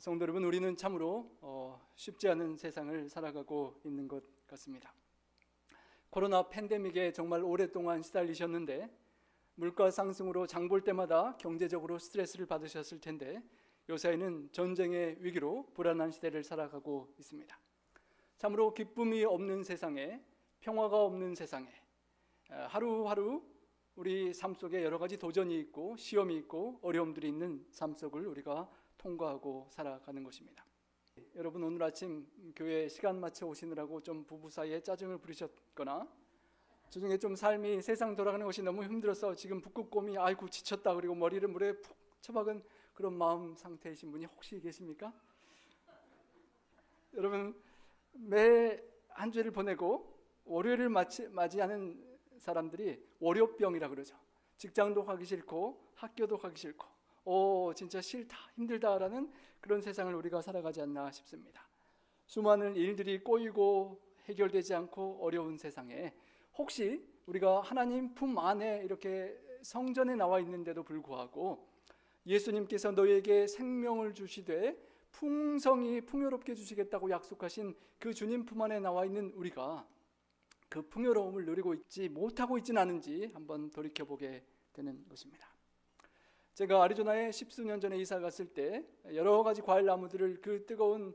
성도 여러분, 우리는 참으로 쉽지 않은 세상을 살아가고 있는 것 같습니다. 코로나 팬데믹에 정말 오랫동안 시달리셨는데 물가 상승으로 장볼 때마다 경제적으로 스트레스를 받으셨을 텐데 요새는 전쟁의 위기로 불안한 시대를 살아가고 있습니다. 참으로 기쁨이 없는 세상에, 평화가 없는 세상에 하루하루 우리 삶 속에 여러 가지 도전이 있고 시험이 있고 어려움들이 있는 삶 속을 우리가 통과하고 살아가는 것입니다. 여러분, 오늘 아침 교회 시간 맞춰 오시느라고 좀 부부 사이에 짜증을 부리셨거나 주중에 좀 삶이 세상 돌아가는 것이 너무 힘들어서 지금 북극곰이 아이고 지쳤다 그리고 머리를 물에 푹 처박은 그런 마음 상태이신 분이 혹시 계십니까? 여러분, 매 한 주를 보내고 월요일을 맞이하는 사람들이 월요병이라 그러죠. 직장도 가기 싫고 학교도 가기 싫고 진짜 싫다, 힘들다라는 그런 세상을 우리가 살아가지 않나 싶습니다. 수많은 일들이 꼬이고 해결되지 않고 어려운 세상에 혹시 우리가 하나님 품 안에 이렇게 성전에 나와 있는데도 불구하고 예수님께서 너희에게 생명을 주시되 풍요롭게 주시겠다고 약속하신 그 주님 품 안에 나와 있는 우리가 그 풍요로움을 누리고 못하고 있지는 않은지 한번 돌이켜보게 되는 것입니다. 제가 아리조나에 10수년 전에 이사 갔을 때 여러 가지 과일 나무들을 그 뜨거운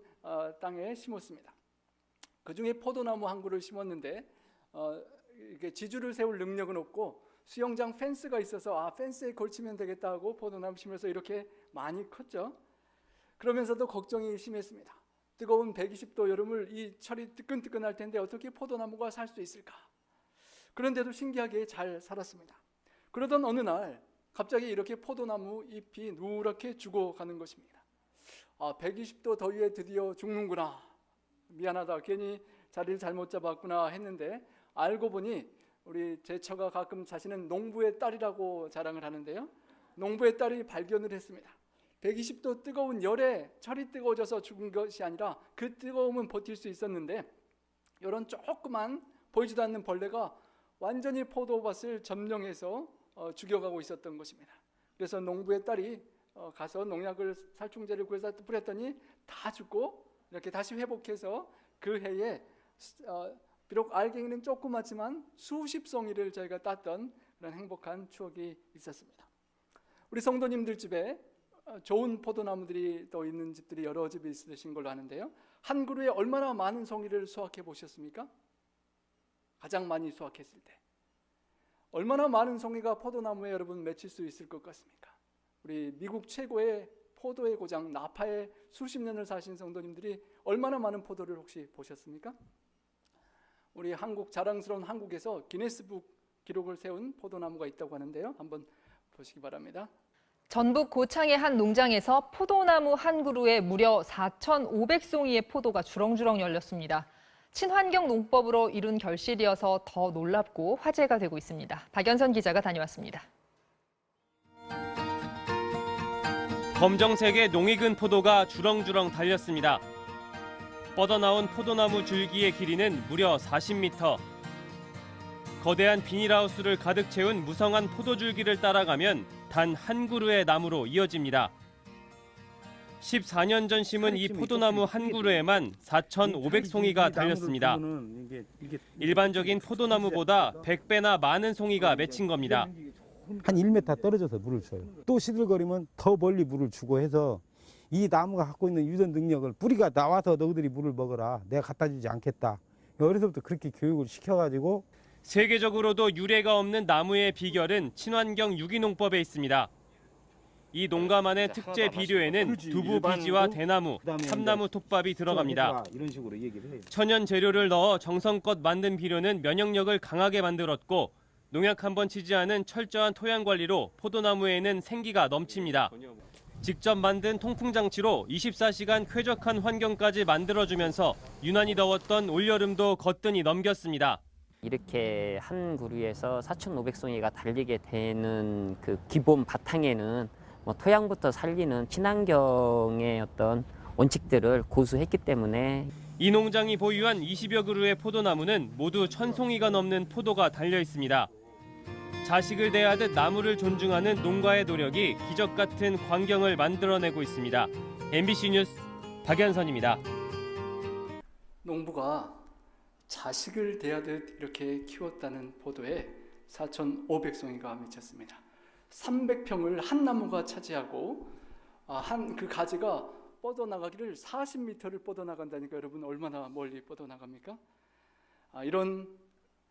땅에 심었습니다. 그 중에 포도나무 한 그루를 심었는데 이렇게 지주를 세울 능력은 없고 수영장 펜스가 있어서 펜스에 걸치면 되겠다 하고 포도나무 심어서 이렇게 많이 컸죠. 그러면서도 걱정이 심했습니다. 뜨거운 120도 여름을 이 철이 뜨끈뜨끈할 텐데 어떻게 포도나무가 살 수 있을까? 그런데도 신기하게 잘 살았습니다. 그러던 어느 날 갑자기 이렇게 포도나무 잎이 누렇게 죽어가는 것입니다. 120도 더위에 드디어 죽는구나. 미안하다. 괜히 자리를 잘못 잡았구나 했는데 알고 보니 우리 제 처가 가끔 자신은 농부의 딸이라고 자랑을 하는데요. 농부의 딸이 발견을 했습니다. 120도 뜨거운 열에 철이 뜨거워져서 죽은 것이 아니라 그 뜨거움은 버틸 수 있었는데 이런 조그만 보이지도 않는 벌레가 완전히 포도밭을 점령해서 죽여가고 있었던 것입니다. 그래서 농부의 딸이 가서 농약을 살충제를 구해서 뿌렸더니 다 죽고 이렇게 다시 회복해서 그 해에 비록 알갱이는 조그맣지만 수십 송이를 저희가 땄던 그런 행복한 추억이 있었습니다. 우리 성도님들 집에 좋은 포도나무들이 또 있는 집들이 여러 집이 있으신 걸로 아는데요. 한 그루에 얼마나 많은 송이를 수확해 보셨습니까? 가장 많이 수확했을 때 얼마나 많은 송이가 포도나무에 여러분 맺힐 수 있을 것 같습니까? 우리 미국 최고의 포도의 고장 나파에 수십 년을 사신 성도님들이 얼마나 많은 포도를 혹시 보셨습니까? 우리 한국 자랑스러운 한국에서 기네스북 기록을 세운 포도나무가 있다고 하는데요. 한번 보시기 바랍니다. 전북 고창의 한 농장에서 포도나무 한 그루에 무려 4,500송이의 포도가 주렁주렁 열렸습니다. 친환경 농법으로 이룬 결실이어서 더 놀랍고 화제가 되고 있습니다. 박연선 기자가 다녀왔습니다. 검정색의 농익은 포도가 주렁주렁 달렸습니다. 뻗어나온 포도나무 줄기의 길이는 무려 40m. 거대한 비닐하우스를 가득 채운 무성한 포도줄기를 따라가면 단 한 그루의 나무로 이어집니다. 14년 전 심은 이 포도나무 한 그루에만 4,500송이가 달렸습니다. 일반적인 포도나무보다 100배나 많은 송이가 맺힌 겁니다. 한 1m 떨어져서 물을 줘요. 또 시들거리면 더 멀리 물을 주고 해서 이 나무가 갖고 있는 유전 능력을 뿌리가 나와서 너희들이 물을 먹어라. 내가 갖다 주지 않겠다. 어려서부터 그렇게 교육을 시켜가지고 세계적으로도 유례가 없는 나무의 비결은 친환경 유기농법에 있습니다. 이 농가만의 특제 비료에는 두부 비지와 대나무, 참나무 톱밥이 들어갑니다. 천연 재료를 넣어 정성껏 만든 비료는 면역력을 강하게 만들었고 농약 한번 치지 않은 철저한 토양 관리로 포도나무에는 생기가 넘칩니다. 직접 만든 통풍 장치로 24시간 쾌적한 환경까지 만들어주면서 유난히 더웠던 올여름도 거뜬히 넘겼습니다. 이렇게 한 그루에서 4,500송이가 달리게 되는 그 기본 바탕에는 토양부터 살리는 친환경의 어떤 원칙들을 고수했기 때문에 이 농장이 보유한 20여 그루의 포도나무는 모두 1,000송이가 넘는 포도가 달려 있습니다. 자식을 대하듯 나무를 존중하는 농가의 노력이 기적 같은 광경을 만들어내고 있습니다. MBC 뉴스 박연선입니다. 농부가 자식을 대하듯 이렇게 키웠다는 포도에 4,500송이가 맺혔습니다. 300평을 한 나무가 차지하고 그 가지가 뻗어나가기를 40m를 뻗어나간다니까 여러분 얼마나 멀리 뻗어나갑니까? 이런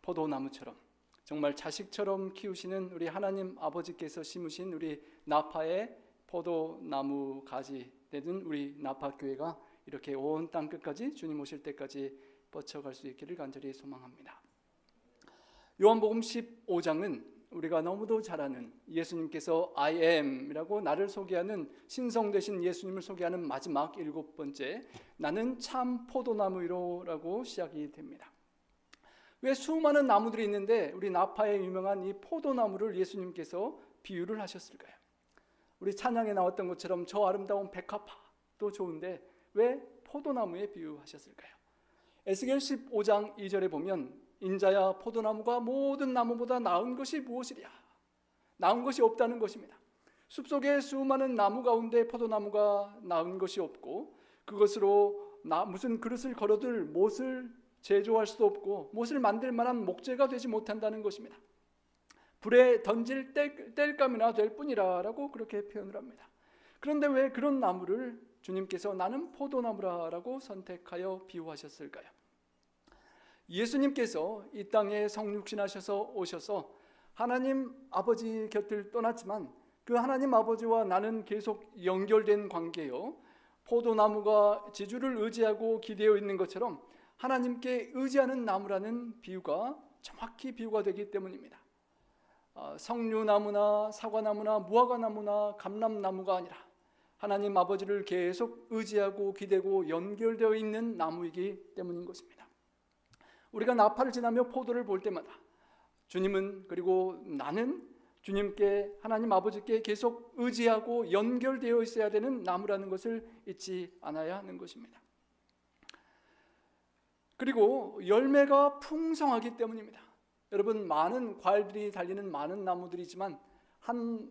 포도나무처럼 정말 자식처럼 키우시는 우리 하나님 아버지께서 심으신 우리 나파의 포도나무 가지 되는 우리 나파교회가 이렇게 온 땅 끝까지 주님 오실 때까지 뻗쳐갈 수 있기를 간절히 소망합니다. 요한복음 15장은 우리가 너무도 잘 아는 예수님께서 I am이라고 나를 소개하는 신성 되신 예수님을 소개하는 마지막 7번째 나는 참 포도나무이로라고 시작이 됩니다. 왜 수많은 나무들이 있는데 우리 나파에 유명한 이 포도나무를 예수님께서 비유를 하셨을까요? 우리 찬양에 나왔던 것처럼 저 아름다운 백합화도 좋은데 왜 포도나무에 비유하셨을까요? 에스겔 15장 2절에 보면 인자야 포도나무가 모든 나무보다 나은 것이 무엇이랴? 나은 것이 없다는 것입니다. 숲속에 수많은 나무 가운데 포도나무가 나은 것이 없고 그것으로 무슨 그릇을 걸어둘 못을 제조할 수도 없고 못을 만들 만한 목재가 되지 못한다는 것입니다. 불에 던질 땔감이나 될 뿐이라 라고 그렇게 표현을 합니다. 그런데 왜 그런 나무를 주님께서 나는 포도나무라고 선택하여 비유하셨을까요? 예수님께서 이 땅에 성육신하셔서 오셔서 하나님 아버지 곁을 떠났지만 그 하나님 아버지와 나는 계속 연결된 관계요. 포도나무가 지주를 의지하고 기대어 있는 것처럼 하나님께 의지하는 나무라는 비유가 정확히 비유가 되기 때문입니다. 석류나무나 사과나무나 무화과나무나 감람나무가 아니라 하나님 아버지를 계속 의지하고 기대고 연결되어 있는 나무이기 때문인 것입니다. 우리가 나파를 지나며 포도를 볼 때마다 주님은 그리고 나는 주님께 하나님 아버지께 계속 의지하고 연결되어 있어야 되는 나무라는 것을 잊지 않아야 하는 것입니다. 그리고 열매가 풍성하기 때문입니다. 여러분 많은 과일들이 달리는 많은 나무들이지만 한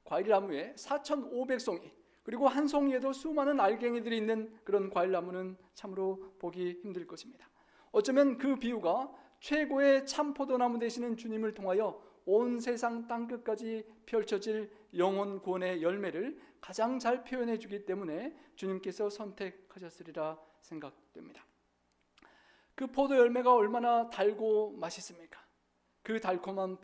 과일나무에 4,500송이 그리고 한 송이에도 수많은 알갱이들이 있는 그런 과일나무는 참으로 보기 힘들 것입니다. 어쩌면 그 비유가 최고의 참포도나무 되시는 주님을 통하여 온 세상 땅끝까지 펼쳐질 영혼 구원의 열매를 가장 잘 표현해 주기 때문에 주님께서 선택하셨으리라 생각됩니다. 그 포도 열매가 얼마나 달고 맛있습니까? 그 달콤한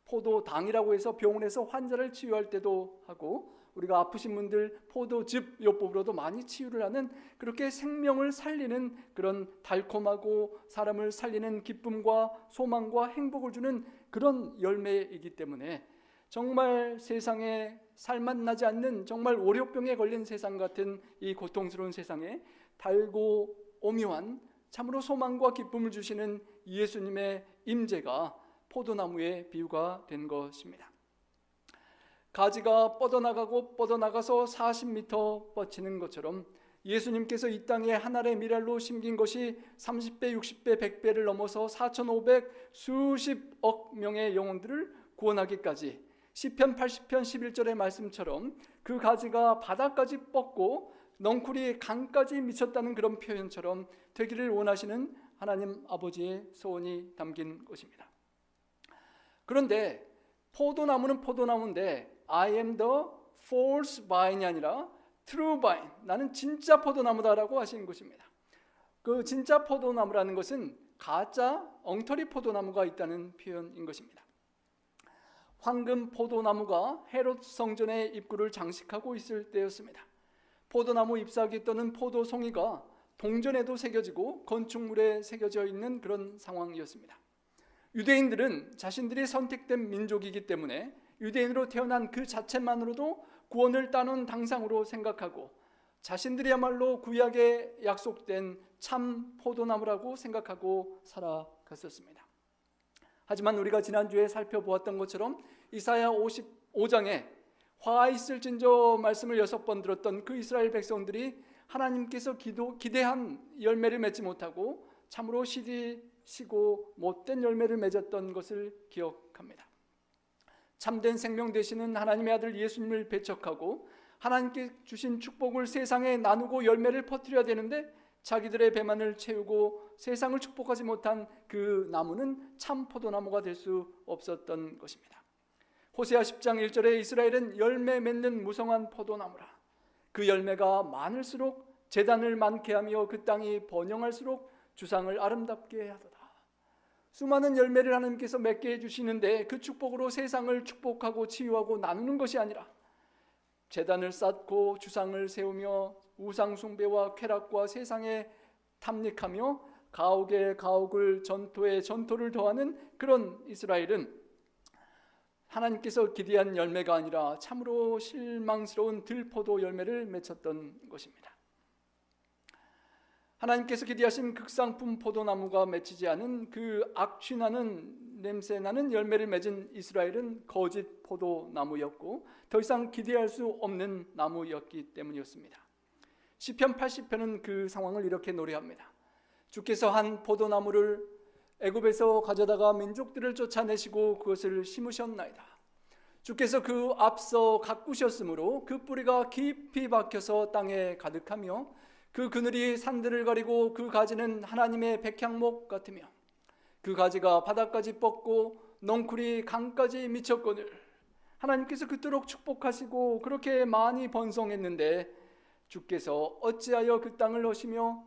포도당이라고 해서 병원에서 환자를 치유할 때도 하고 우리가 아프신 분들 포도즙 요법으로도 많이 치유를 하는 그렇게 생명을 살리는 그런 달콤하고 사람을 살리는 기쁨과 소망과 행복을 주는 그런 열매이기 때문에 정말 세상에 살맛 나지 않는 정말 오료병에 걸린 세상 같은 이 고통스러운 세상에 달고 오묘한 참으로 소망과 기쁨을 주시는 예수님의 임재가 포도나무의 비유가 된 것입니다. 가지가 뻗어나가서 40m 뻗치는 것처럼 예수님께서 이 땅에 한 알의 밀알로 심긴 것이 30배, 60배, 100배를 넘어서 4,500 수십억 명의 영혼들을 구원하기까지 시편 80편 11절의 말씀처럼 그 가지가 바다까지 뻗고 넝쿨이 강까지 미쳤다는 그런 표현처럼 되기를 원하시는 하나님 아버지의 소원이 담긴 것입니다. 그런데 포도나무는 포도나무인데 I am the false vine이 아니라 true vine, 나는 진짜 포도나무다라고 하시는 것입니다. 그 진짜 포도나무라는 것은 가짜 엉터리 포도나무가 있다는 표현인 것입니다. 황금 포도나무가 헤롯 성전의 입구를 장식하고 있을 때였습니다. 포도나무 잎사귀에 떠는 포도송이가 동전에도 새겨지고 건축물에 새겨져 있는 그런 상황이었습니다. 유대인들은 자신들이 선택된 민족이기 때문에 유대인으로 태어난 그 자체만으로도 구원을 따놓은 당상으로 생각하고 자신들이야말로 구약에 약속된 참 포도나무라고 생각하고 살아갔었습니다. 하지만 우리가 지난주에 살펴보았던 것처럼 이사야 55장에 화 있을진저 말씀을 6번 들었던 그 이스라엘 백성들이 하나님께서 기대한 열매를 맺지 못하고 참으로 시디시고 못된 열매를 맺었던 것을 기억합니다. 참된 생명 되시는 하나님의 아들 예수님을 배척하고 하나님께 주신 축복을 세상에 나누고 열매를 퍼뜨려야 되는데 자기들의 배만을 채우고 세상을 축복하지 못한 그 나무는 참 포도나무가 될 수 없었던 것입니다. 호세아 10장 1절에 이스라엘은 열매 맺는 무성한 포도나무라. 그 열매가 많을수록 재단을 많게 하며 그 땅이 번영할수록 주상을 아름답게 하도다. 수많은 열매를 하나님께서 맺게 해주시는데 그 축복으로 세상을 축복하고 치유하고 나누는 것이 아니라 재단을 쌓고 주상을 세우며 우상 숭배와 쾌락과 세상에 탐닉하며 가옥에 가옥을 전토에 전토를 더하는 그런 이스라엘은 하나님께서 기대한 열매가 아니라 참으로 실망스러운 들포도 열매를 맺혔던 것입니다. 하나님께서 기대하신 극상품 포도나무가 맺히지 않은 그 악취나는 냄새나는 열매를 맺은 이스라엘은 거짓 포도나무였고 더 이상 기대할 수 없는 나무였기 때문이었습니다. 시편 80편은 그 상황을 이렇게 노래합니다. 주께서 한 포도나무를 애굽에서 가져다가 민족들을 쫓아내시고 그것을 심으셨나이다. 주께서 그 앞서 가꾸셨으므로 그 뿌리가 깊이 박혀서 땅에 가득하며 그 그늘이 산들을 가리고 그 가지는 하나님의 백향목 같으며 그 가지가 바닥까지 뻗고 넝쿨이 강까지 미쳤거늘. 하나님께서 그토록 축복하시고 그렇게 많이 번성했는데 주께서 어찌하여 그 땅을 허시며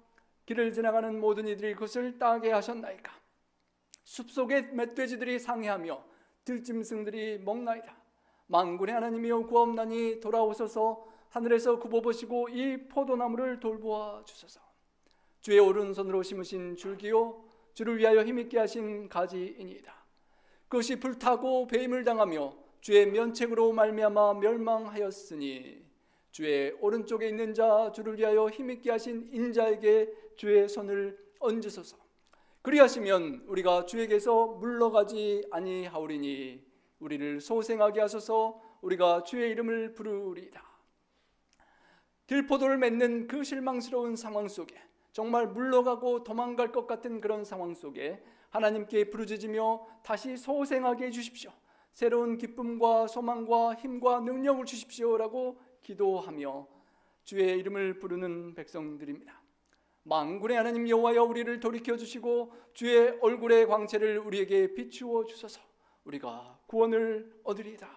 길을 지나가는 모든 이들이 그것을 따게 하셨나이까. 숲속의 멧돼지들이 상해하며 들짐승들이 먹나이다. 만군의 하나님이여 구하옵나니 돌아오소서. 하늘에서 굽어보시고 이 포도나무를 돌보아 주소서. 주의 오른손으로 심으신 줄기요 주를 위하여 힘있게 하신 가지이니이다. 그것이 불타고 배임을 당하며 주의 면책으로 말미암아 멸망하였으니 주의 오른쪽에 있는 자 주를 위하여 힘있게 하신 인자에게 주의 손을 얹으소서. 그리하시면 우리가 주에게서 물러가지 아니하오리니 우리를 소생하게 하소서. 우리가 주의 이름을 부르리이다. 들포도를 맺는 그 실망스러운 상황 속에 정말 물러가고 도망갈 것 같은 그런 상황 속에 하나님께 부르짖으며 다시 소생하게 해주십시오. 새로운 기쁨과 소망과 힘과 능력을 주십시오라고 기도하며 주의 이름을 부르는 백성들입니다. 만군의 하나님 여호와여 우리를 돌이켜주시고 주의 얼굴의 광채를 우리에게 비추어 주소서. 우리가 구원을 얻으리이다.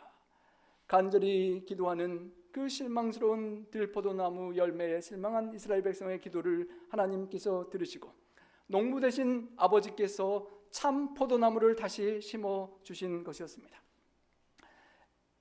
간절히 기도하는 그 실망스러운 들포도나무 열매에 실망한 이스라엘 백성의 기도를 하나님께서 들으시고 농부 되신 아버지께서 참 포도나무를 다시 심어 주신 것이었습니다.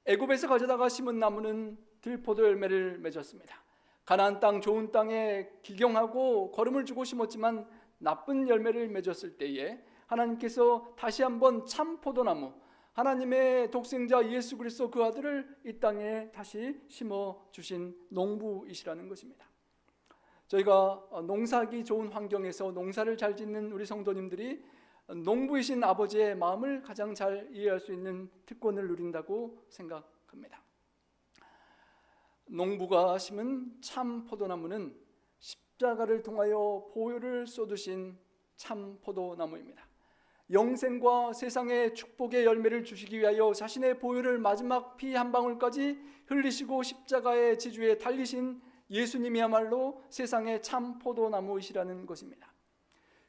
애굽에서 가져다가 심은 나무는 들포도 열매를 맺었습니다. 가나안 땅 좋은 땅에 기경하고 거름을 주고 심었지만 나쁜 열매를 맺었을 때에 하나님께서 다시 한번 참 포도나무 하나님의 독생자 예수 그리스도 그 아들을 이 땅에 다시 심어 주신 농부이시라는 것입니다. 저희가 농사하기 좋은 환경에서 농사를 잘 짓는 우리 성도님들이 농부이신 아버지의 마음을 가장 잘 이해할 수 있는 특권을 누린다고 생각합니다. 농부가 심은 참 포도나무는 십자가를 통하여 보혈을 쏟으신 참 포도나무입니다. 영생과 세상의 축복의 열매를 주시기 위하여 자신의 보혈을 마지막 피 한 방울까지 흘리시고 십자가의 지주에 달리신 예수님이야말로 세상의 참 포도나무이시라는 것입니다.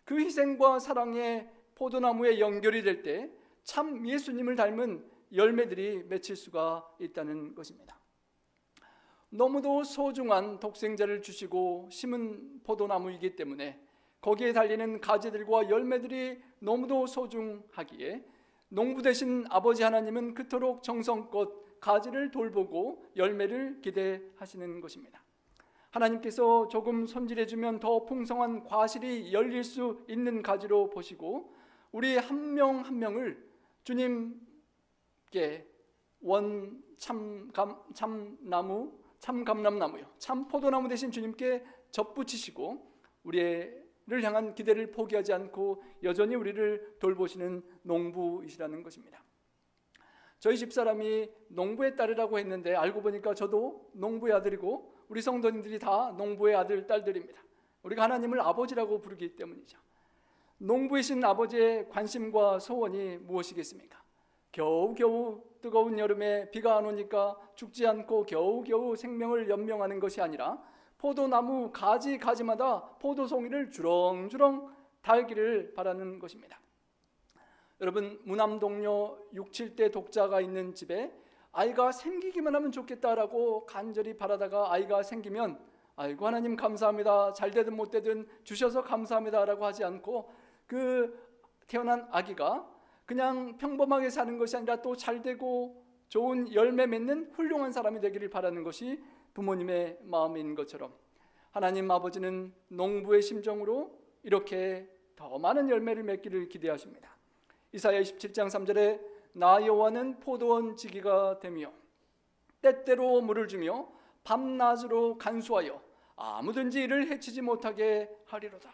그 희생과 사랑의 포도나무에 연결이 될 때 참 예수님을 닮은 열매들이 맺힐 수가 있다는 것입니다. 너무도 소중한 독생자를 주시고 심은 포도나무이기 때문에 거기에 달리는 가지들과 열매들이 너무도 소중하기에 농부 되신 아버지 하나님은 그토록 정성껏 가지를 돌보고 열매를 기대하시는 것입니다. 하나님께서 조금 손질해주면 더 풍성한 과실이 열릴 수 있는 가지로 보시고 우리 한 명 한 명을 주님께 참감람나무요 참 포도나무 되신 주님께 접붙이시고 우리를 향한 기대를 포기하지 않고 여전히 우리를 돌보시는 농부이시라는 것입니다. 저희 집사람이 농부의 딸이라고 했는데 알고 보니까 저도 농부의 아들이고 우리 성도님들이 다 농부의 아들, 딸들입니다. 우리가 하나님을 아버지라고 부르기 때문이죠. 농부이신 아버지의 관심과 소원이 무엇이겠습니까? 겨우겨우 뜨거운 여름에 비가 안 오니까 죽지 않고 겨우겨우 생명을 연명하는 것이 아니라 포도나무 가지마다 포도송이를 주렁주렁 달기를 바라는 것입니다. 여러분, 무남동료 6, 7대 독자가 있는 집에 아이가 생기기만 하면 좋겠다라고 간절히 바라다가 아이가 생기면 아이고 하나님 감사합니다, 잘 되든 못 되든 주셔서 감사합니다라고 하지 않고 그 태어난 아기가 그냥 평범하게 사는 것이 아니라 또 잘 되고 좋은 열매 맺는 훌륭한 사람이 되기를 바라는 것이 부모님의 마음인 것처럼 하나님 아버지는 농부의 심정으로 이렇게 더 많은 열매를 맺기를 기대하십니다. 이사야 27장 3절에 나 여호와는 포도원 지기가 되며 때때로 물을 주며 밤낮으로 간수하여 아무든지 이를 해치지 못하게 하리로다.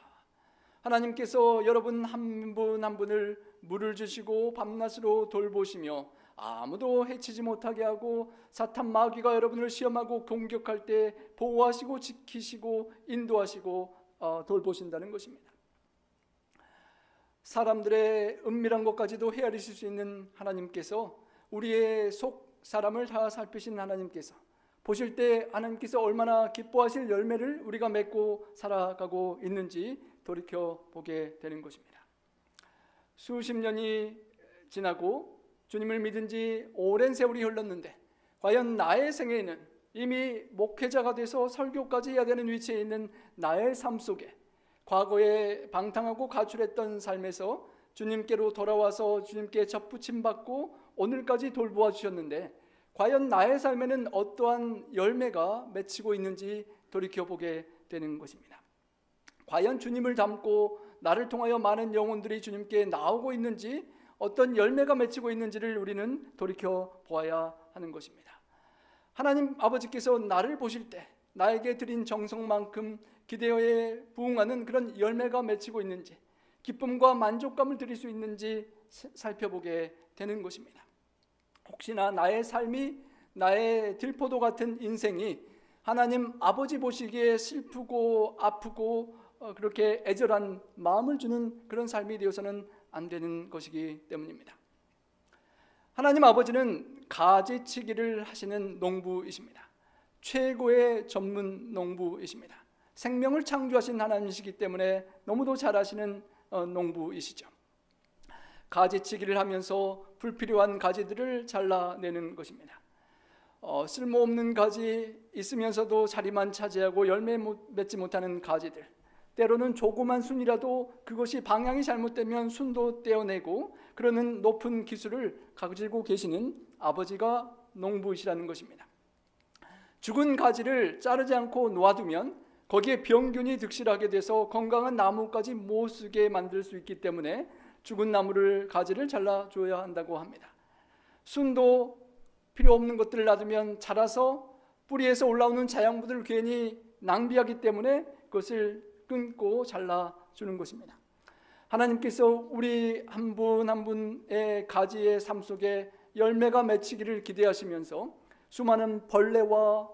하나님께서 여러분 한 분 한 분을 물을 주시고 밤낮으로 돌보시며 아무도 해치지 못하게 하고 사탄 마귀가 여러분을 시험하고 공격할 때 보호하시고 지키시고 인도하시고 돌보신다는 것입니다. 사람들의 은밀한 것까지도 헤아리실 수 있는 하나님께서 우리의 속 사람을 다 살피신 하나님께서 보실 때 하나님께서 얼마나 기뻐하실 열매를 우리가 맺고 살아가고 있는지 돌이켜보게 되는 것입니다. 수십 년이 지나고 주님을 믿은 지 오랜 세월이 흘렀는데 과연 나의 생애에는 이미 목회자가 돼서 설교까지 해야 되는 위치에 있는 나의 삶 속에 과거에 방탕하고 가출했던 삶에서 주님께로 돌아와서 주님께 접붙임받고 오늘까지 돌보아 주셨는데 과연 나의 삶에는 어떠한 열매가 맺히고 있는지 돌이켜보게 되는 것입니다. 과연 주님을 닮고 나를 통하여 많은 영혼들이 주님께 나오고 있는지 어떤 열매가 맺히고 있는지를 우리는 돌이켜보아야 하는 것입니다. 하나님 아버지께서 나를 보실 때 나에게 드린 정성만큼 기대어에 부응하는 그런 열매가 맺히고 있는지 기쁨과 만족감을 드릴 수 있는지 살펴보게 되는 것입니다. 혹시나 나의 삶이 나의 들포도 같은 인생이 하나님 아버지 보시기에 슬프고 아프고 그렇게 애절한 마음을 주는 그런 삶이 되어서는 안 되는 것이기 때문입니다. 하나님 아버지는 가지치기를 하시는 농부이십니다. 최고의 전문 농부이십니다. 생명을 창조하신 하나님이시기 때문에 너무도 잘하시는 농부이시죠. 가지치기를 하면서 불필요한 가지들을 잘라내는 것입니다. 쓸모없는 가지 있으면서도 자리만 차지하고 열매 맺지 못하는 가지들, 때로는 조그만 순이라도 그것이 방향이 잘못되면 순도 떼어내고 그러는 높은 기술을 가지고 계시는 아버지가 농부이시라는 것입니다. 죽은 가지를 자르지 않고 놓아두면 거기에 병균이 득실하게 돼서 건강한 나무까지 못 쓰게 만들 수 있기 때문에 죽은 나무를 가지를 잘라줘야 한다고 합니다. 순도 필요 없는 것들을 놔두면 자라서 뿌리에서 올라오는 자양분들을 괜히 낭비하기 때문에 그것을 끊고 잘라주는 것입니다. 하나님께서 우리 한 분 한 분의 가지의 삶 속에 열매가 맺히기를 기대하시면서 수많은 벌레와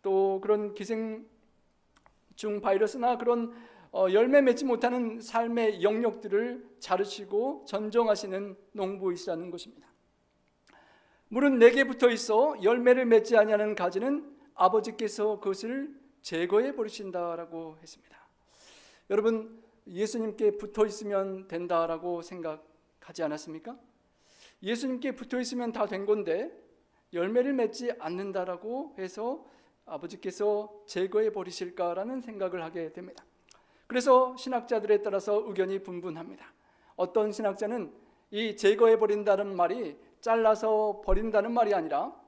또 그런 기생충 바이러스나 그런 열매 맺지 못하는 삶의 영역들을 자르시고 전정하시는 농부이시라는 것입니다. 물은 내게 붙어 있어 열매를 맺지 아니하는 가지는 아버지께서 그것을 제거해 버리신다라고 했습니다. 여러분, 예수님께 붙어 있으면 된다라고 생각하지 않았습니까? 예수님께 붙어 있으면 다 된 건데 열매를 맺지 않는다라고 해서 아버지께서 제거해 버리실까라는 생각을 하게 됩니다. 그래서 신학자들에 따라서 의견이 분분합니다. 어떤 신학자는 이 제거해 버린다는 말이 잘라서 버린다는 말이 아니라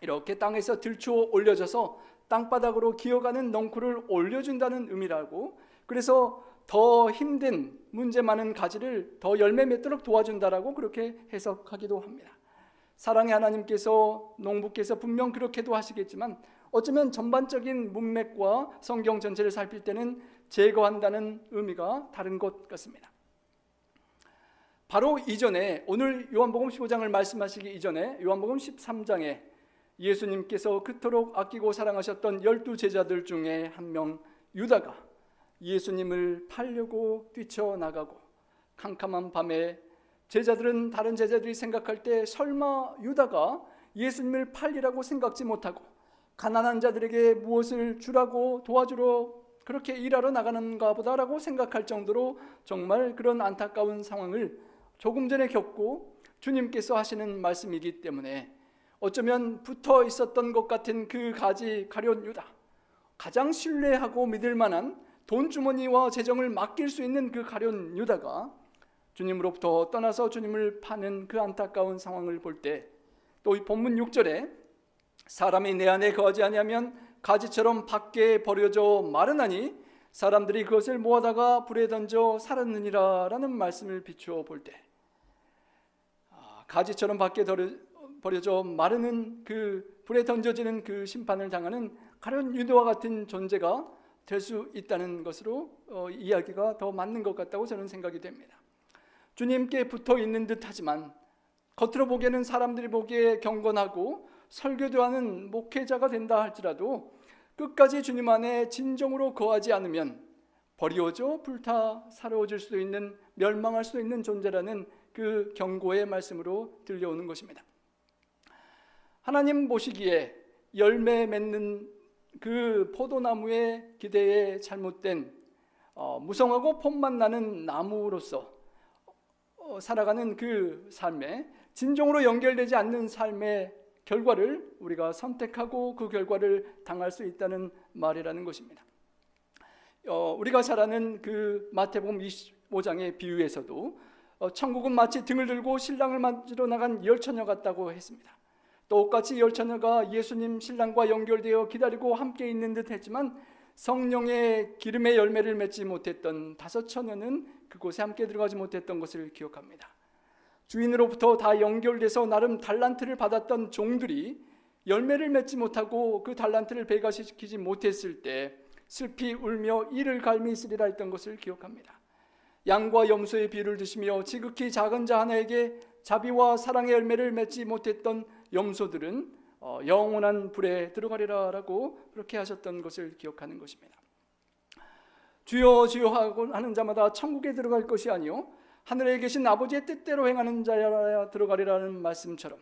이렇게 땅에서 들추어 올려져서 땅바닥으로 기어가는 넝쿨을 올려준다는 의미라고, 그래서 더 힘든 문제 많은 가지를 더 열매 맺도록 도와준다라고 그렇게 해석하기도 합니다. 사랑의 하나님께서 농부께서 분명 그렇게도 하시겠지만 어쩌면 전반적인 문맥과 성경 전체를 살필 때는 제거한다는 의미가 다른 것 같습니다. 바로 이전에 오늘 요한복음 15장을 말씀하시기 이전에 요한복음 13장에 예수님께서 그토록 아끼고 사랑하셨던 12제자들 중에 한 명 유다가 예수님을 팔려고 뛰쳐나가고 캄캄한 밤에 다른 제자들이 생각할 때 설마 유다가 예수님을 팔리라고 생각지 못하고 가난한 자들에게 무엇을 주라고 도와주러 그렇게 일하러 나가는가 보다라고 생각할 정도로 정말 그런 안타까운 상황을 조금 전에 겪고 주님께서 하시는 말씀이기 때문에 어쩌면 붙어 있었던 것 같은 그 가룟 유다, 가장 신뢰하고 믿을 만한 돈주머니와 재정을 맡길 수 있는 그 가룟 유다가 주님으로부터 떠나서 주님을 파는 그 안타까운 상황을 볼 때, 또 이 본문 6절에 사람이 내 안에 거하지 아니하면 가지처럼 밖에 버려져 마르나니 사람들이 그것을 모아다가 불에 던져 살았느니라 라는 말씀을 비추어 볼 때, 가지처럼 밖에 버려져 마르는 그 불에 던져지는 그 심판을 당하는 가룟 유다와 같은 존재가 될 수 있다는 것으로 이야기가 더 맞는 것 같다고 저는 생각이 됩니다. 주님께 붙어 있는 듯 하지만 겉으로 보기에는 사람들이 보기에 경건하고 설교도 하는 목회자가 된다 할지라도 끝까지 주님 안에 진정으로 거하지 않으면 버리워져 불타 사라질 수도 있는, 멸망할 수도 있는 존재라는 그 경고의 말씀으로 들려오는 것입니다. 하나님 보시기에 열매 맺는 그 포도나무의 기대에 잘못된 무성하고 폼만 나는 나무로서 살아가는 그 삶에 진정으로 연결되지 않는 삶의 결과를 우리가 선택하고 그 결과를 당할 수 있다는 말이라는 것입니다. 우리가 잘 아는 그 마태복음 25장의 비유에서도 천국은 마치 등을 들고 신랑을 맞으러 나간 열처녀 같다고 했습니다. 똑같이 열처녀가 예수님 신랑과 연결되어 기다리고 함께 있는 듯 했지만 성령의 기름의 열매를 맺지 못했던 5처녀는 그곳에 함께 들어가지 못했던 것을 기억합니다. 주인으로부터 다 연결돼서 나름 달란트를 받았던 종들이 열매를 맺지 못하고 그 달란트를 배가시키지 못했을 때 슬피 울며 이를 갈미 있으리라 했던 것을 기억합니다. 양과 염소의 비유를 드시며 지극히 작은 자 하나에게 자비와 사랑의 열매를 맺지 못했던 염소들은 영원한 불에 들어가리라 라고 그렇게 하셨던 것을 기억하는 것입니다. 주여 주여 하는 자마다 천국에 들어갈 것이 아니요 하늘에 계신 아버지의 뜻대로 행하는 자야 들어가리라는 말씀처럼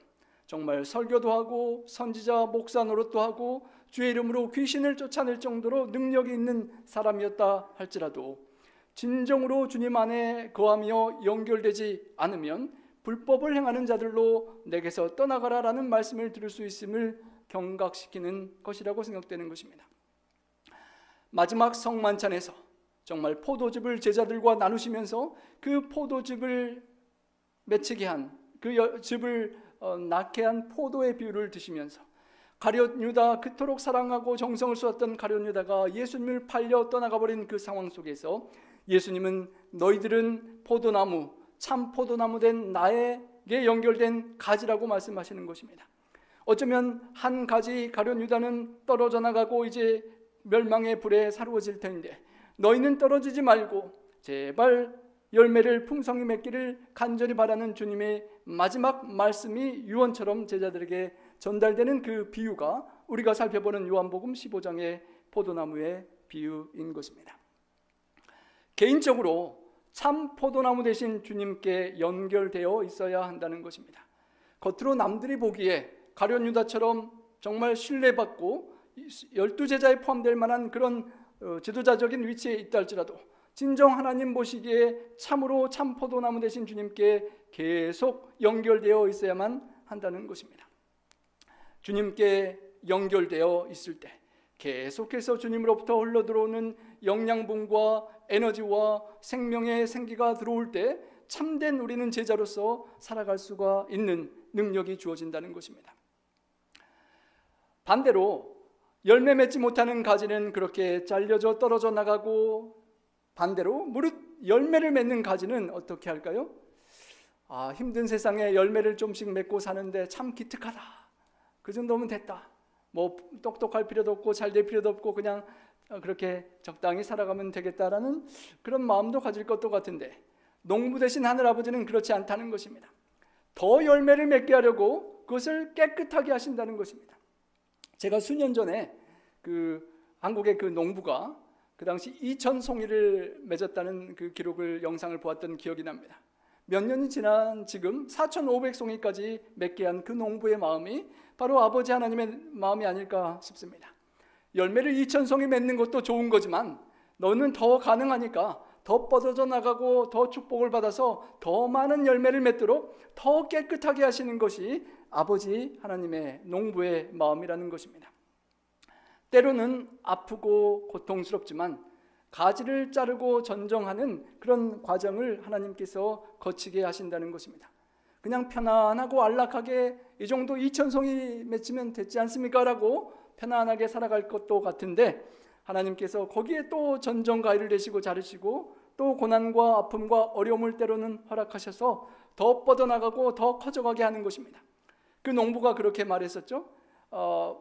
정말 설교도 하고 선지자 목사 노릇도 하고 주의 이름으로 귀신을 쫓아낼 정도로 능력이 있는 사람이었다 할지라도 진정으로 주님 안에 거하며 연결되지 않으면 불법을 행하는 자들로 내게서 떠나가라라는 말씀을 들을 수 있음을 경각시키는 것이라고 생각되는 것입니다. 마지막 성만찬에서 정말 포도즙을 제자들과 나누시면서 그 포도즙을 맺히게 한, 그 즙을 낳게 한 포도의 비유를 드시면서 가룟 유다, 그토록 사랑하고 정성을 쏟았던 가룟 유다가 예수님을 팔려 떠나가 버린 그 상황 속에서 예수님은 너희들은 포도나무, 참 포도나무 된 나에게 연결된 가지라고 말씀하시는 것입니다. 어쩌면 한 가지 가룟 유다는 떨어져 나가고 이제 멸망의 불에 사루어질 텐데 너희는 떨어지지 말고 제발 열매를 풍성히 맺기를 간절히 바라는 주님의 마지막 말씀이 유언처럼 제자들에게 전달되는 그 비유가 우리가 살펴보는 요한복음 15장의 포도나무의 비유인 것입니다. 개인적으로 참 포도나무 대신 주님께 연결되어 있어야 한다는 것입니다. 겉으로 남들이 보기에 가룟 유다처럼 정말 신뢰받고 12제자에 포함될 만한 그런 지도자적인 위치에 있다 할지라도 진정 하나님 보시기에 참으로 참 포도나무 대신 주님께 계속 연결되어 있어야만 한다는 것입니다. 주님께 연결되어 있을 때 계속해서 주님으로부터 흘러들어오는 영양분과 에너지와 생명의 생기가 들어올 때 참된 우리는 제자로서 살아갈 수가 있는 능력이 주어진다는 것입니다. 반대로 열매 맺지 못하는 가지는 그렇게 잘려져 떨어져 나가고 반대로 무릇 열매를 맺는 가지는 어떻게 할까요? 힘든 세상에 열매를 좀씩 맺고 사는데 참 기특하다. 그 정도면 됐다. 뭐 똑똑할 필요도 없고 잘 될 필요도 없고 그냥 그렇게 적당히 살아가면 되겠다라는 그런 마음도 가질 것도 같은데 농부 되신 하늘아버지는 그렇지 않다는 것입니다. 더 열매를 맺게 하려고 그것을 깨끗하게 하신다는 것입니다. 제가 수년 전에 한국의 그 농부가 그 당시 2,000 송이를 맺었다는 그 기록을 영상을 보았던 기억이 납니다. 몇 년이 지난 지금 4,500송이까지 맺게 한 그 농부의 마음이 바로 아버지 하나님의 마음이 아닐까 싶습니다. 열매를 2,000송이 맺는 것도 좋은 거지만 너는 더 가능하니까 더 뻗어져 나가고 더 축복을 받아서 더 많은 열매를 맺도록 더 깨끗하게 하시는 것이 아버지 하나님의 농부의 마음이라는 것입니다. 때로는 아프고 고통스럽지만 가지를 자르고 전정하는 그런 과정을 하나님께서 거치게 하신다는 것입니다. 그냥 편안하고 안락하게 이 정도 2,000송이 맺히면 됐지 않습니까? 라고 편안하게 살아갈 것도 같은데 하나님께서 거기에 또 전정가위를 내시고 자르시고 또 고난과 아픔과 어려움을 때로는 허락하셔서 더 뻗어나가고 더 커져가게 하는 것입니다. 그 농부가 그렇게 말했었죠.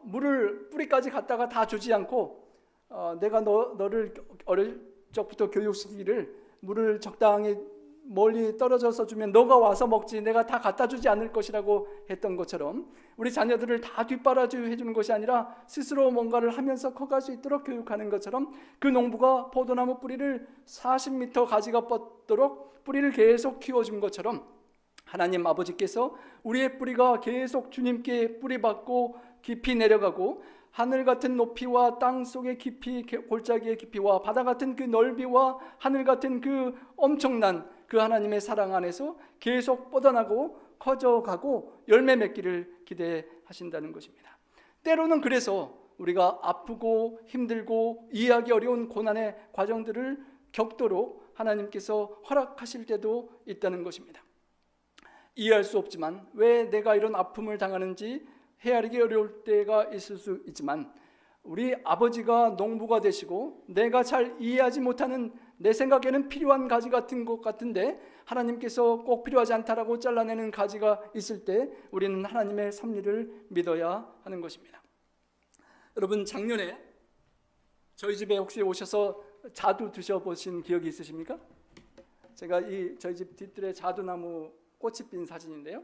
물을 뿌리까지 갖다가 다 주지 않고 내가 너를 어릴 적부터 교육시키기를 물을 적당히 멀리 떨어져서 주면 너가 와서 먹지 내가 다 갖다 주지 않을 것이라고 했던 것처럼 우리 자녀들을 다 뒷바라지 해주는 것이 아니라 스스로 뭔가를 하면서 커갈 수 있도록 교육하는 것처럼 그 농부가 포도나무 뿌리를 40m 가지가 뻗도록 뿌리를 계속 키워준 것처럼 하나님 아버지께서 우리의 뿌리가 계속 주님께 뿌리받고 깊이 내려가고 하늘 같은 높이와 땅 속의 깊이, 골짜기의 깊이와 바다 같은 그 넓이와 하늘 같은 그 엄청난 그 하나님의 사랑 안에서 계속 뻗어나고 커져가고 열매 맺기를 기대하신다는 것입니다. 때로는 그래서 우리가 아프고 힘들고 이해하기 어려운 고난의 과정들을 겪도록 하나님께서 허락하실 때도 있다는 것입니다. 이해할 수 없지만 왜 내가 이런 아픔을 당하는지 헤아리기 어려울 때가 있을 수 있지만 우리 아버지가 농부가 되시고 내가 잘 이해하지 못하는 내 생각에는 필요한 가지 같은 것 같은데 하나님께서 꼭 필요하지 않다라고 잘라내는 가지가 있을 때 우리는 하나님의 섭리를 믿어야 하는 것입니다. 여러분 작년에 저희 집에 혹시 오셔서 자두 드셔보신 기억이 있으십니까? 제가 저희 집 뒤뜰에 자두나무 꽃이 핀 사진인데요.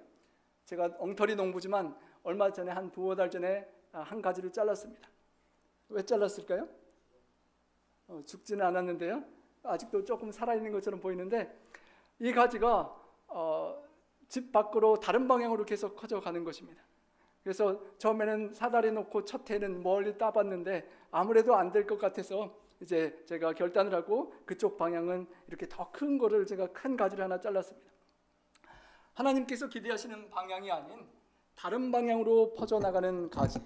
제가 엉터리 농부지만 얼마 전에 한 두어 달 전에 한 가지를 잘랐습니다. 왜 잘랐을까요? 죽지는 않았는데요. 아직도 조금 살아있는 것처럼 보이는데 이 가지가 집 밖으로 다른 방향으로 계속 커져가는 것입니다. 그래서 처음에는 사다리 놓고 첫 해는 멀리 따봤는데 아무래도 안 될 것 같아서 이제 제가 결단을 하고 그쪽 방향은 이렇게 더 큰 거를 제가 큰 가지를 하나 잘랐습니다. 하나님께서 기대하시는 방향이 아닌 다른 방향으로 퍼져나가는 가지.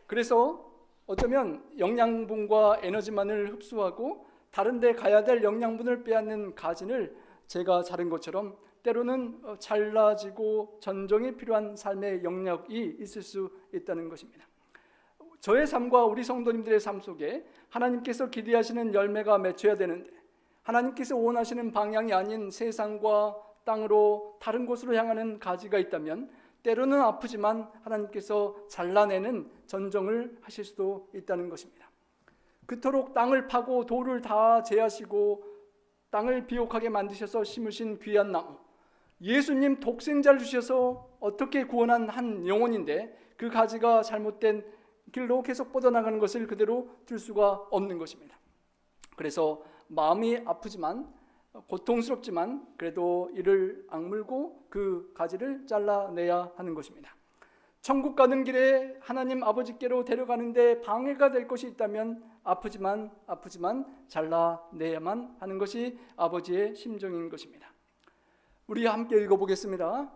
그래서 어쩌면 영양분과 에너지만을 흡수하고 다른 데 가야 될 영양분을 빼앗는 가지를 제가 자른 것처럼 때로는 잘라지고 전정이 필요한 삶의 영역이 있을 수 있다는 것입니다. 저의 삶과 우리 성도님들의 삶 속에 하나님께서 기대하시는 열매가 맺혀야 되는데 하나님께서 원하시는 방향이 아닌 세상과 땅으로 다른 곳으로 향하는 가지가 있다면 때로는 아프지만 하나님께서 잘라내는 전정을 하실 수도 있다는 것입니다. 그토록 땅을 파고 돌을 다 제하시고 땅을 비옥하게 만드셔서 심으신 귀한 나무, 예수님 독생자를 주셔서 어떻게 구원한 한 영혼인데 그 가지가 잘못된 길로 계속 뻗어나가는 것을 그대로 둘 수가 없는 것입니다. 그래서 마음이 아프지만 고통스럽지만 그래도 이를 악물고 그 가지를 잘라내야 하는 것입니다. 천국 가는 길에 하나님 아버지께로 데려가는데 방해가 될 것이 있다면 아프지만 잘라내야만 하는 것이 아버지의 심정인 것입니다. 우리 함께 읽어보겠습니다.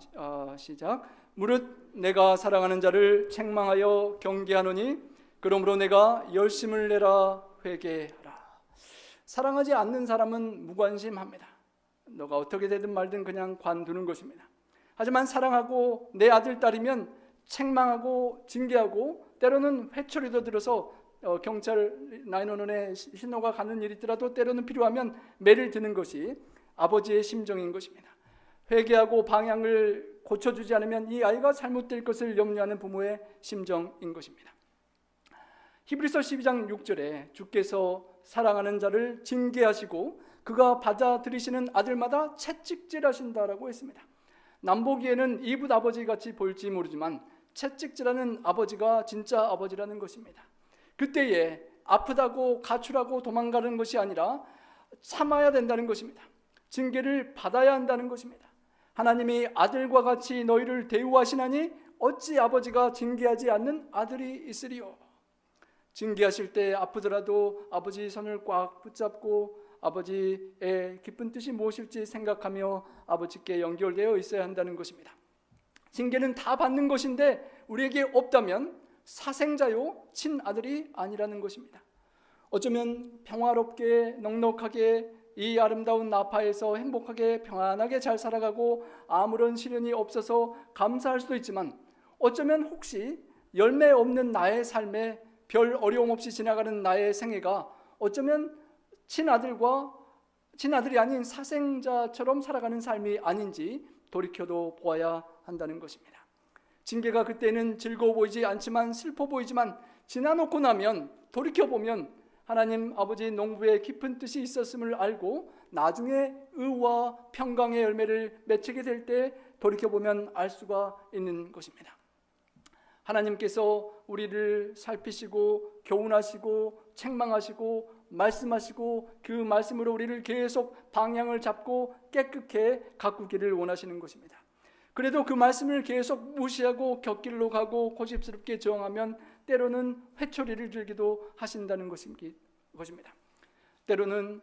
시작. 무릇 내가 사랑하는 자를 책망하여 경계하노니 그러므로 내가 열심을 내라 회개하라. 사랑하지 않는 사람은 무관심합니다. 너가 어떻게 되든 말든 그냥 관두는 것입니다. 하지만 사랑하고 내 아들, 딸이면 책망하고 징계하고 때로는 회초리도 들어서 경찰 911에 신호가 가는 일이 있더라도 때로는 필요하면 매를 드는 것이 아버지의 심정인 것입니다. 회개하고 방향을 고쳐주지 않으면 이 아이가 잘못될 것을 염려하는 부모의 심정인 것입니다. 히브리서 12장 6절에 주께서 사랑하는 자를 징계하시고 그가 받아들이시는 아들마다 채찍질하신다라고 했습니다. 남보기에는 이붓 아버지 같이 보일지 모르지만 채찍질하는 아버지가 진짜 아버지라는 것입니다. 그때에 아프다고 가출하고 도망가는 것이 아니라 참아야 된다는 것입니다. 징계를 받아야 한다는 것입니다. 하나님이 아들과 같이 너희를 대우하시나니 어찌 아버지가 징계하지 않는 아들이 있으리요. 징계하실 때 아프더라도 아버지 손을 꽉 붙잡고 아버지의 깊은 뜻이 무엇일지 생각하며 아버지께 연결되어 있어야 한다는 것입니다. 징계는 다 받는 것인데 우리에게 없다면 사생자요 친아들이 아니라는 것입니다. 어쩌면 평화롭게 넉넉하게 이 아름다운 나파에서 행복하게 평안하게 잘 살아가고 아무런 시련이 없어서 감사할 수도 있지만, 어쩌면 혹시 열매 없는 나의 삶에 별 어려움 없이 지나가는 나의 생애가 어쩌면 친아들이 아닌 사생자처럼 살아가는 삶이 아닌지 돌이켜도 보아야 한다는 것입니다. 징계가 그때는 즐거워 보이지 않지만 슬퍼 보이지만 지나놓고 나면 돌이켜보면 하나님 아버지 농부의 깊은 뜻이 있었음을 알고 나중에 의와 평강의 열매를 맺히게 될 때 돌이켜보면 알 수가 있는 것입니다. 하나님께서 우리를 살피시고 교훈하시고 책망하시고 말씀하시고 그 말씀으로 우리를 계속 방향을 잡고 깨끗게 가꾸기를 원하시는 것입니다. 그래도 그 말씀을 계속 무시하고 곁길로 가고 고집스럽게 저항하면 때로는 회초리를 들기도 하신다는 것입니다. 때로는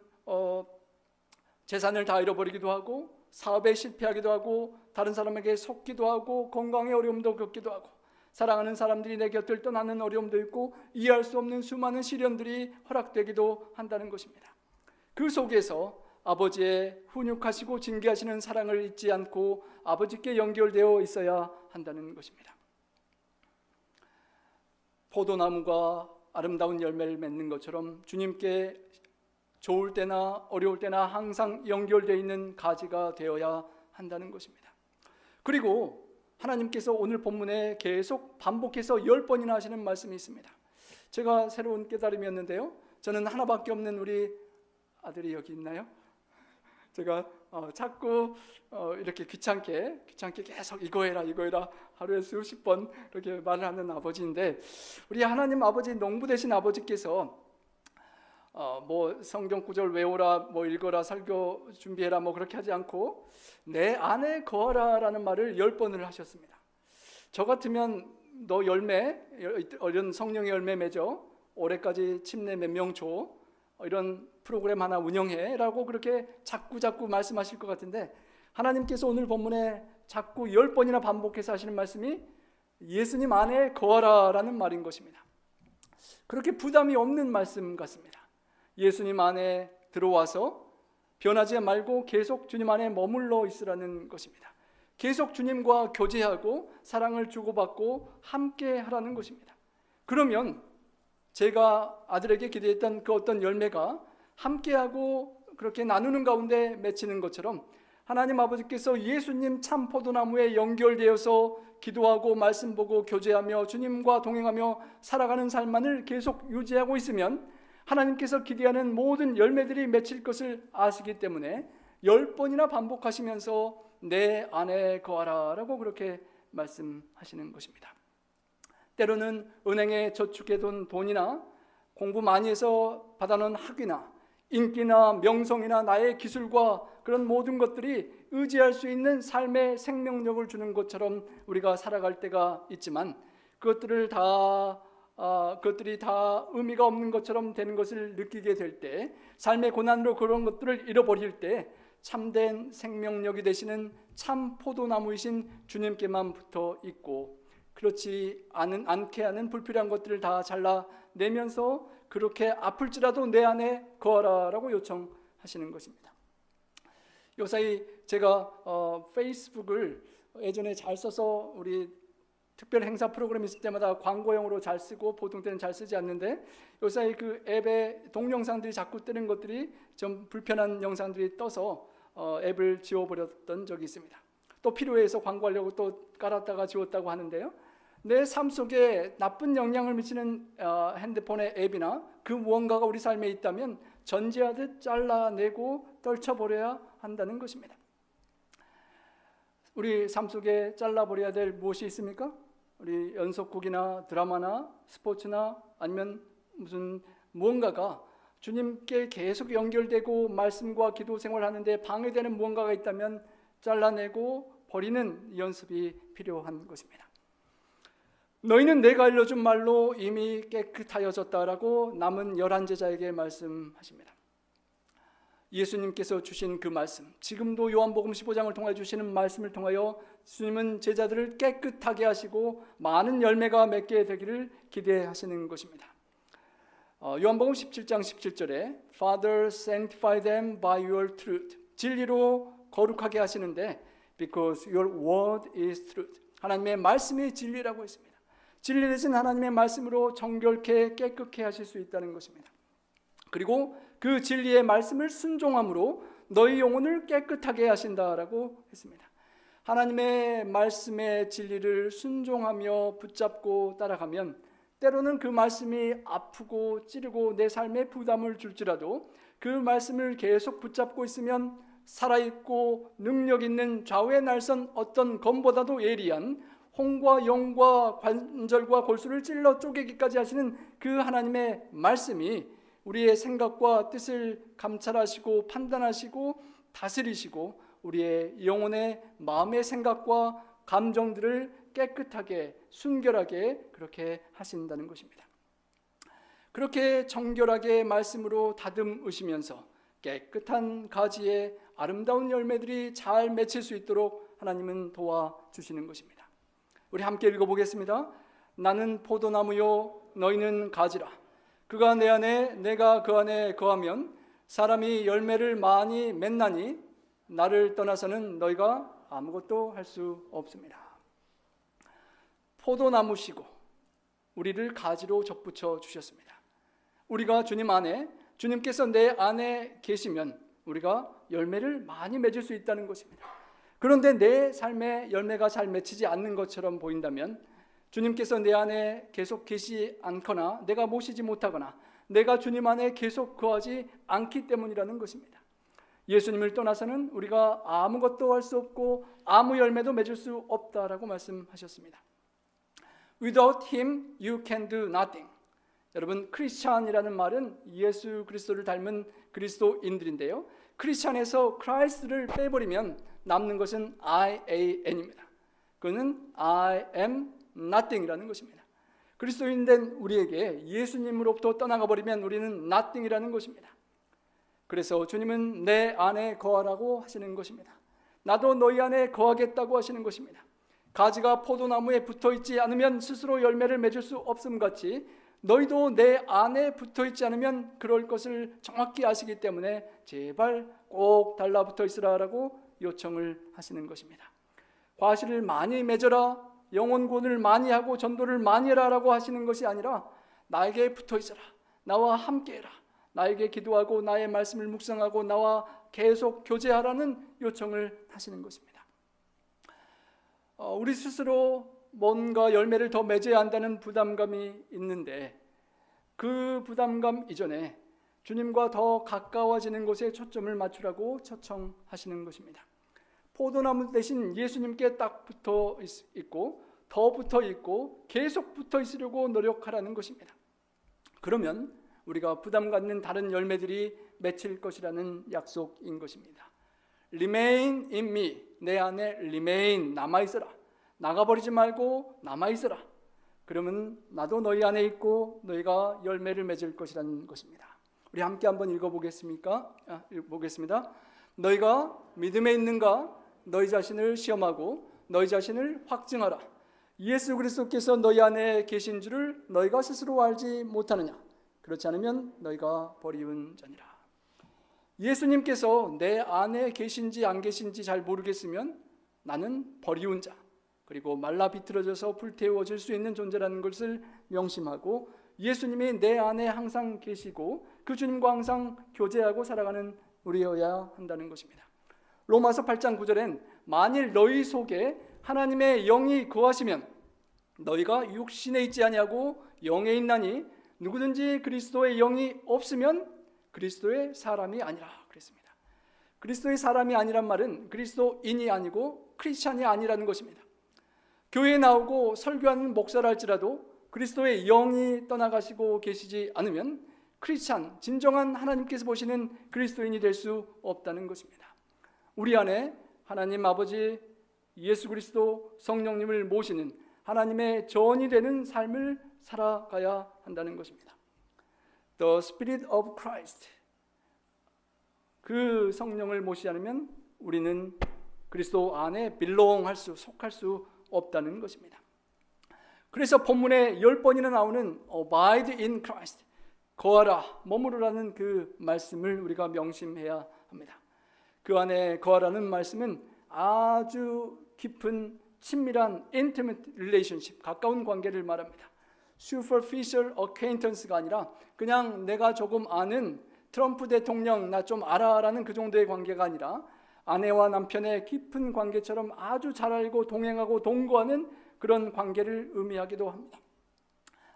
재산을 다 잃어버리기도 하고 사업에 실패하기도 하고 다른 사람에게 속기도 하고 건강에 어려움도 겪기도 하고 사랑하는 사람들이 내 곁을 떠나는 어려움도 있고 이해할 수 없는 수많은 시련들이 허락되기도 한다는 것입니다. 그 속에서 아버지의 훈육하시고 징계하시는 사랑을 잊지 않고 아버지께 연결되어 있어야 한다는 것입니다. 포도나무가 아름다운 열매를 맺는 것처럼 주님께 좋을 때나 어려울 때나 항상 연결되어 있는 가지가 되어야 한다는 것입니다. 그리고 하나님께서 오늘 본문에 계속 반복해서 10번이나 하시는 말씀이 있습니다. 제가 새로운 깨달음이었는데요, 저는 하나밖에 없는 우리 아들이 여기 있나요? 제가 자꾸 이렇게 귀찮게 계속 이거 해라 하루에 수십 번 이렇게 말을 하는 아버지인데, 우리 하나님 아버지 농부 되신 아버지께서 뭐 성경 구절 외우라, 뭐 읽어라, 설교 준비해라, 뭐 그렇게 하지 않고 내 안에 거하라라는 말을 10번을 하셨습니다. 저 같으면 너 열매, 이런 성령의 열매 맺어, 올해까지 침례 몇 명 줘, 이런 프로그램 하나 운영해라고 그렇게 자꾸 말씀하실 것 같은데, 하나님께서 오늘 본문에 자꾸 10번이나 반복해서 하시는 말씀이 예수님 안에 거하라라는 말인 것입니다. 그렇게 부담이 없는 말씀 같습니다. 예수님 안에 들어와서 변하지 말고 계속 주님 안에 머물러 있으라는 것입니다. 계속 주님과 교제하고 사랑을 주고받고 함께 하라는 것입니다. 그러면 제가 아들에게 기대했던 그 어떤 열매가 함께하고 그렇게 나누는 가운데 맺히는 것처럼 하나님 아버지께서 예수님 참 포도나무에 연결되어서 기도하고 말씀 보고 교제하며 주님과 동행하며 살아가는 삶만을 계속 유지하고 있으면 하나님께서 기대하는 모든 열매들이 맺힐 것을 아시기 때문에 10번이나 반복하시면서 내 안에 거하라 라고 그렇게 말씀하시는 것입니다. 때로는 은행에 저축해둔 돈이나 공부 많이 해서 받아놓은 학위나 인기나 명성이나 나의 기술과 그런 모든 것들이 의지할 수 있는 삶의 생명력을 주는 것처럼 우리가 살아갈 때가 있지만 그것들이 다 의미가 없는 것처럼 되는 것을 느끼게 될 때, 삶의 고난으로 그런 것들을 잃어버릴 때 참된 생명력이 되시는 참 포도나무이신 주님께만 붙어 있고, 그렇지 않게 하는 불필요한 것들을 다 잘라내면서 그렇게 아플지라도 내 안에 거하라라고 요청하시는 것입니다. 요사이 제가 페이스북을 예전에 잘 써서 우리 특별 행사 프로그램 있을 때마다 광고용으로 잘 쓰고 보통 때는 잘 쓰지 않는데, 요사이 그 앱에 동영상들이 자꾸 뜨는 것들이 좀 불편한 영상들이 떠서 앱을 지워버렸던 적이 있습니다. 또 필요해서 광고하려고 또 깔았다가 지웠다고 하는데요, 내 삶 속에 나쁜 영향을 미치는 핸드폰의 앱이나 그 무언가가 우리 삶에 있다면 전제하듯 잘라내고 떨쳐버려야 한다는 것입니다. 우리 삶 속에 잘라버려야 될 무엇이 있습니까? 우리 연속극이나 드라마나 스포츠나 아니면 무슨 무언가가 주님께 계속 연결되고 말씀과 기도 생활하는데 방해되는 무언가가 있다면 잘라내고 버리는 연습이 필요한 것입니다. 너희는 내가 알려준 말로 이미 깨끗하여졌다라고 남은 11제자에게 말씀하십니다. 예수님께서 주신 그 말씀, 지금도 요한복음 15장을 통해 주시는 말씀을 통하여 주님은 제자들을 깨끗하게 하시고 많은 열매가 맺게 되기를 기대하시는 것입니다. 요한복음 17장 17절에 Father, sanctify them by your truth. 진리로 거룩하게 하시는데 because your word is truth. 하나님의 말씀이 진리라고 했습니다. 진리 되신 하나님의 말씀으로 정결케 깨끗게 하실 수 있다는 것입니다. 그리고 그 진리의 말씀을 순종함으로 너희 영혼을 깨끗하게 하신다라고 했습니다. 하나님의 말씀의 진리를 순종하며 붙잡고 따라가면 때로는 그 말씀이 아프고 찌르고 내 삶에 부담을 줄지라도 그 말씀을 계속 붙잡고 있으면 살아있고 능력 있는 좌우의 날선 어떤 검보다도 예리한 홍과 영과 관절과 골수를 찔러 쪼개기까지 하시는 그 하나님의 말씀이 우리의 생각과 뜻을 감찰하시고 판단하시고 다스리시고 우리의 영혼의 마음의 생각과 감정들을 깨끗하게 순결하게 그렇게 하신다는 것입니다. 그렇게 정결하게 말씀으로 다듬으시면서 깨끗한 가지에 아름다운 열매들이 잘 맺힐 수 있도록 하나님은 도와주시는 것입니다. 우리 함께 읽어보겠습니다. 나는 포도나무요 너희는 가지라. 그가 내 안에 내가 그 안에 거하면 사람이 열매를 많이 맺나니 나를 떠나서는 너희가 아무것도 할 수 없습니다. 포도나무시고 우리를 가지로 접붙여 주셨습니다. 우리가 주님 안에, 주님께서 내 안에 계시면 우리가 열매를 많이 맺을 수 있다는 것입니다. 그런데 내 삶에 열매가 잘 맺히지 않는 것처럼 보인다면 주님께서 내 안에 계속 계시지 않거나 내가 모시지 못하거나 내가 주님 안에 계속 거하지 않기 때문이라는 것입니다. 예수님을 떠나서는 우리가 아무것도 할 수 없고 아무 열매도 맺을 수 없다라고 말씀하셨습니다. Without him you can do nothing. 여러분, 크리스찬이라는 말은 예수 그리스도를 닮은 그리스도인들인데요. 크리스찬에서 크라이스트를 빼버리면 남는 것은 IAN입니다. 그는 I am nothing이라는 것입니다. 그리스도인 된 우리에게 예수님으로부터 떠나가 버리면 우리는 nothing이라는 것입니다. 그래서 주님은 내 안에 거하라고 하시는 것입니다. 나도 너희 안에 거하겠다고 하시는 것입니다. 가지가 포도나무에 붙어있지 않으면 스스로 열매를 맺을 수 없음 같이 너희도 내 안에 붙어있지 않으면 그럴 것을 정확히 아시기 때문에 제발 꼭 달라붙어 있으라라고 요청을 하시는 것입니다. 과실을 많이 맺어라, 영혼구원을 많이 하고 전도를 많이 해라라고 하시는 것이 아니라 나에게 붙어 있어라, 나와 함께 해라, 나에게 기도하고 나의 말씀을 묵상하고 나와 계속 교제하라는 요청을 하시는 것입니다. 우리 스스로 뭔가 열매를 더 맺어야 한다는 부담감이 있는데 그 부담감 이전에 주님과 더 가까워지는 곳에 초점을 맞추라고 초청하시는 것입니다. 포도나무 대신 예수님께 딱 붙어 있고 더 붙어 있고 계속 붙어 있으려고 노력하라는 것입니다. 그러면 우리가 부담 갖는 다른 열매들이 맺힐 것이라는 약속인 것입니다. Remain in me. 내 안에 remain, 남아있어라. 나가버리지 말고 남아있어라. 그러면 나도 너희 안에 있고 너희가 열매를 맺을 것이라는 것입니다. 우리 함께 한번 읽어보겠습니까? 보겠습니다. 너희가 믿음에 있는가? 너희 자신을 시험하고 너희 자신을 확증하라. 예수 그리스도께서 너희 안에 계신 줄을 너희가 스스로 알지 못하느냐? 그렇지 않으면 너희가 버리운 자니라. 예수님께서 내 안에 계신지 안 계신지 잘 모르겠으면 나는 버리운 자, 그리고 말라 비틀어져서 불태워질 수 있는 존재라는 것을 명심하고 예수님이 내 안에 항상 계시고 그 주님과 항상 교제하고 살아가는 우리여야 한다는 것입니다. 로마서 8장 9절엔 만일 너희 속에 하나님의 영이 거하시면 너희가 육신에 있지 아니하고 영에 있나니 누구든지 그리스도의 영이 없으면 그리스도의 사람이 아니라 그랬습니다. 그리스도의 사람이 아니란 말은 그리스도인이 아니고 크리스찬이 아니라는 것입니다. 교회에 나오고 설교하는 목사라 할지라도 그리스도의 영이 떠나가시고 계시지 않으면 크리스찬, 진정한 하나님께서 보시는 그리스도인이 될 수 없다는 것입니다. 우리 안에 하나님 아버지, 예수 그리스도, 성령님을 모시는 하나님의 전이 되는 삶을 살아가야 한다는 것입니다. The Spirit of Christ, 그 성령을 모시지 않으면 우리는 그리스도 안에 belong할 수, 속할 수 없다는 것입니다. 그래서 본문에 10번이나 나오는 abide in Christ, 거하라, 머무르라는 그 말씀을 우리가 명심해야 합니다. 그 안에 거하라는 말씀은 아주 깊은 친밀한 intimate relationship, 가까운 관계를 말합니다. superficial acquaintance가 아니라 그냥 내가 조금 아는 트럼프 대통령 나 좀 알아라는 그 정도의 관계가 아니라 아내와 남편의 깊은 관계처럼 아주 잘 알고 동행하고 동거하는 그런 관계를 의미하기도 합니다.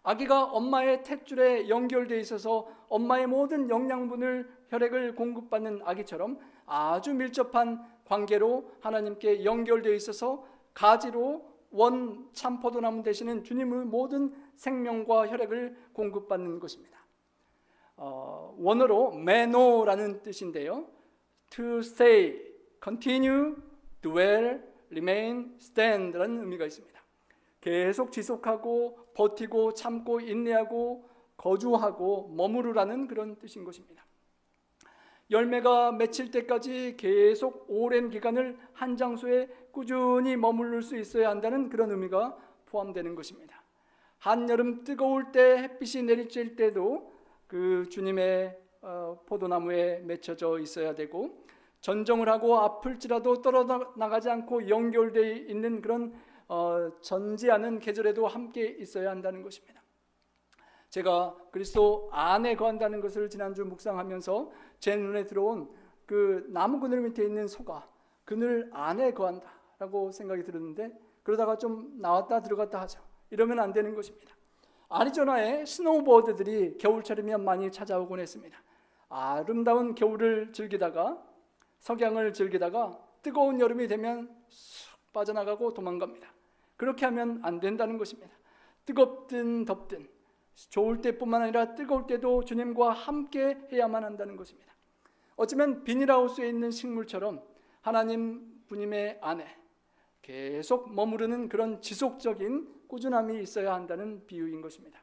아기가 엄마의 탯줄에 연결되어 있어서 엄마의 모든 영양분을, 혈액을 공급받는 아기처럼 아주 밀접한 관계로 하나님께 연결되어 있어서 가지로 원 참포도나무 되시는 주님의 모든 생명과 혈액을 공급받는 것입니다. 원어로 메노라는 뜻인데요. To stay, continue, dwell, remain, stand라는 의미가 있습니다. 계속 지속하고 버티고 참고 인내하고 거주하고 머무르라는 그런 뜻인 것입니다. 열매가 맺힐 때까지 계속 오랜 기간을 한 장소에 꾸준히 머무를 수 있어야 한다는 그런 의미가 포함되는 것입니다. 한여름 뜨거울 때 햇빛이 내리쬐 때도 그 주님의 포도나무에 맺혀져 있어야 되고, 전정을 하고 아플지라도 떨어나가지 않고 연결되어 있는 그런 전지하는 계절에도 함께 있어야 한다는 것입니다. 제가 그리스도 안에 거한다는 것을 지난주 묵상하면서 제 눈에 들어온 그 나무 그늘 밑에 있는 소가 그늘 안에 거한다라고 생각이 들었는데, 그러다가 좀 나왔다 들어갔다 하죠. 이러면 안 되는 것입니다. 아리조나에 스노우보드들이 겨울철이면 많이 찾아오곤 했습니다. 아름다운 겨울을 즐기다가, 석양을 즐기다가 뜨거운 여름이 되면 쑥 빠져나가고 도망갑니다. 그렇게 하면 안 된다는 것입니다. 뜨겁든 덥든 좋을 때뿐만 아니라 뜨거울 때도 주님과 함께 해야만 한다는 것입니다. 어쩌면 비닐하우스에 있는 식물처럼 하나님 부님의 안에 계속 머무르는 그런 지속적인 꾸준함이 있어야 한다는 비유인 것입니다.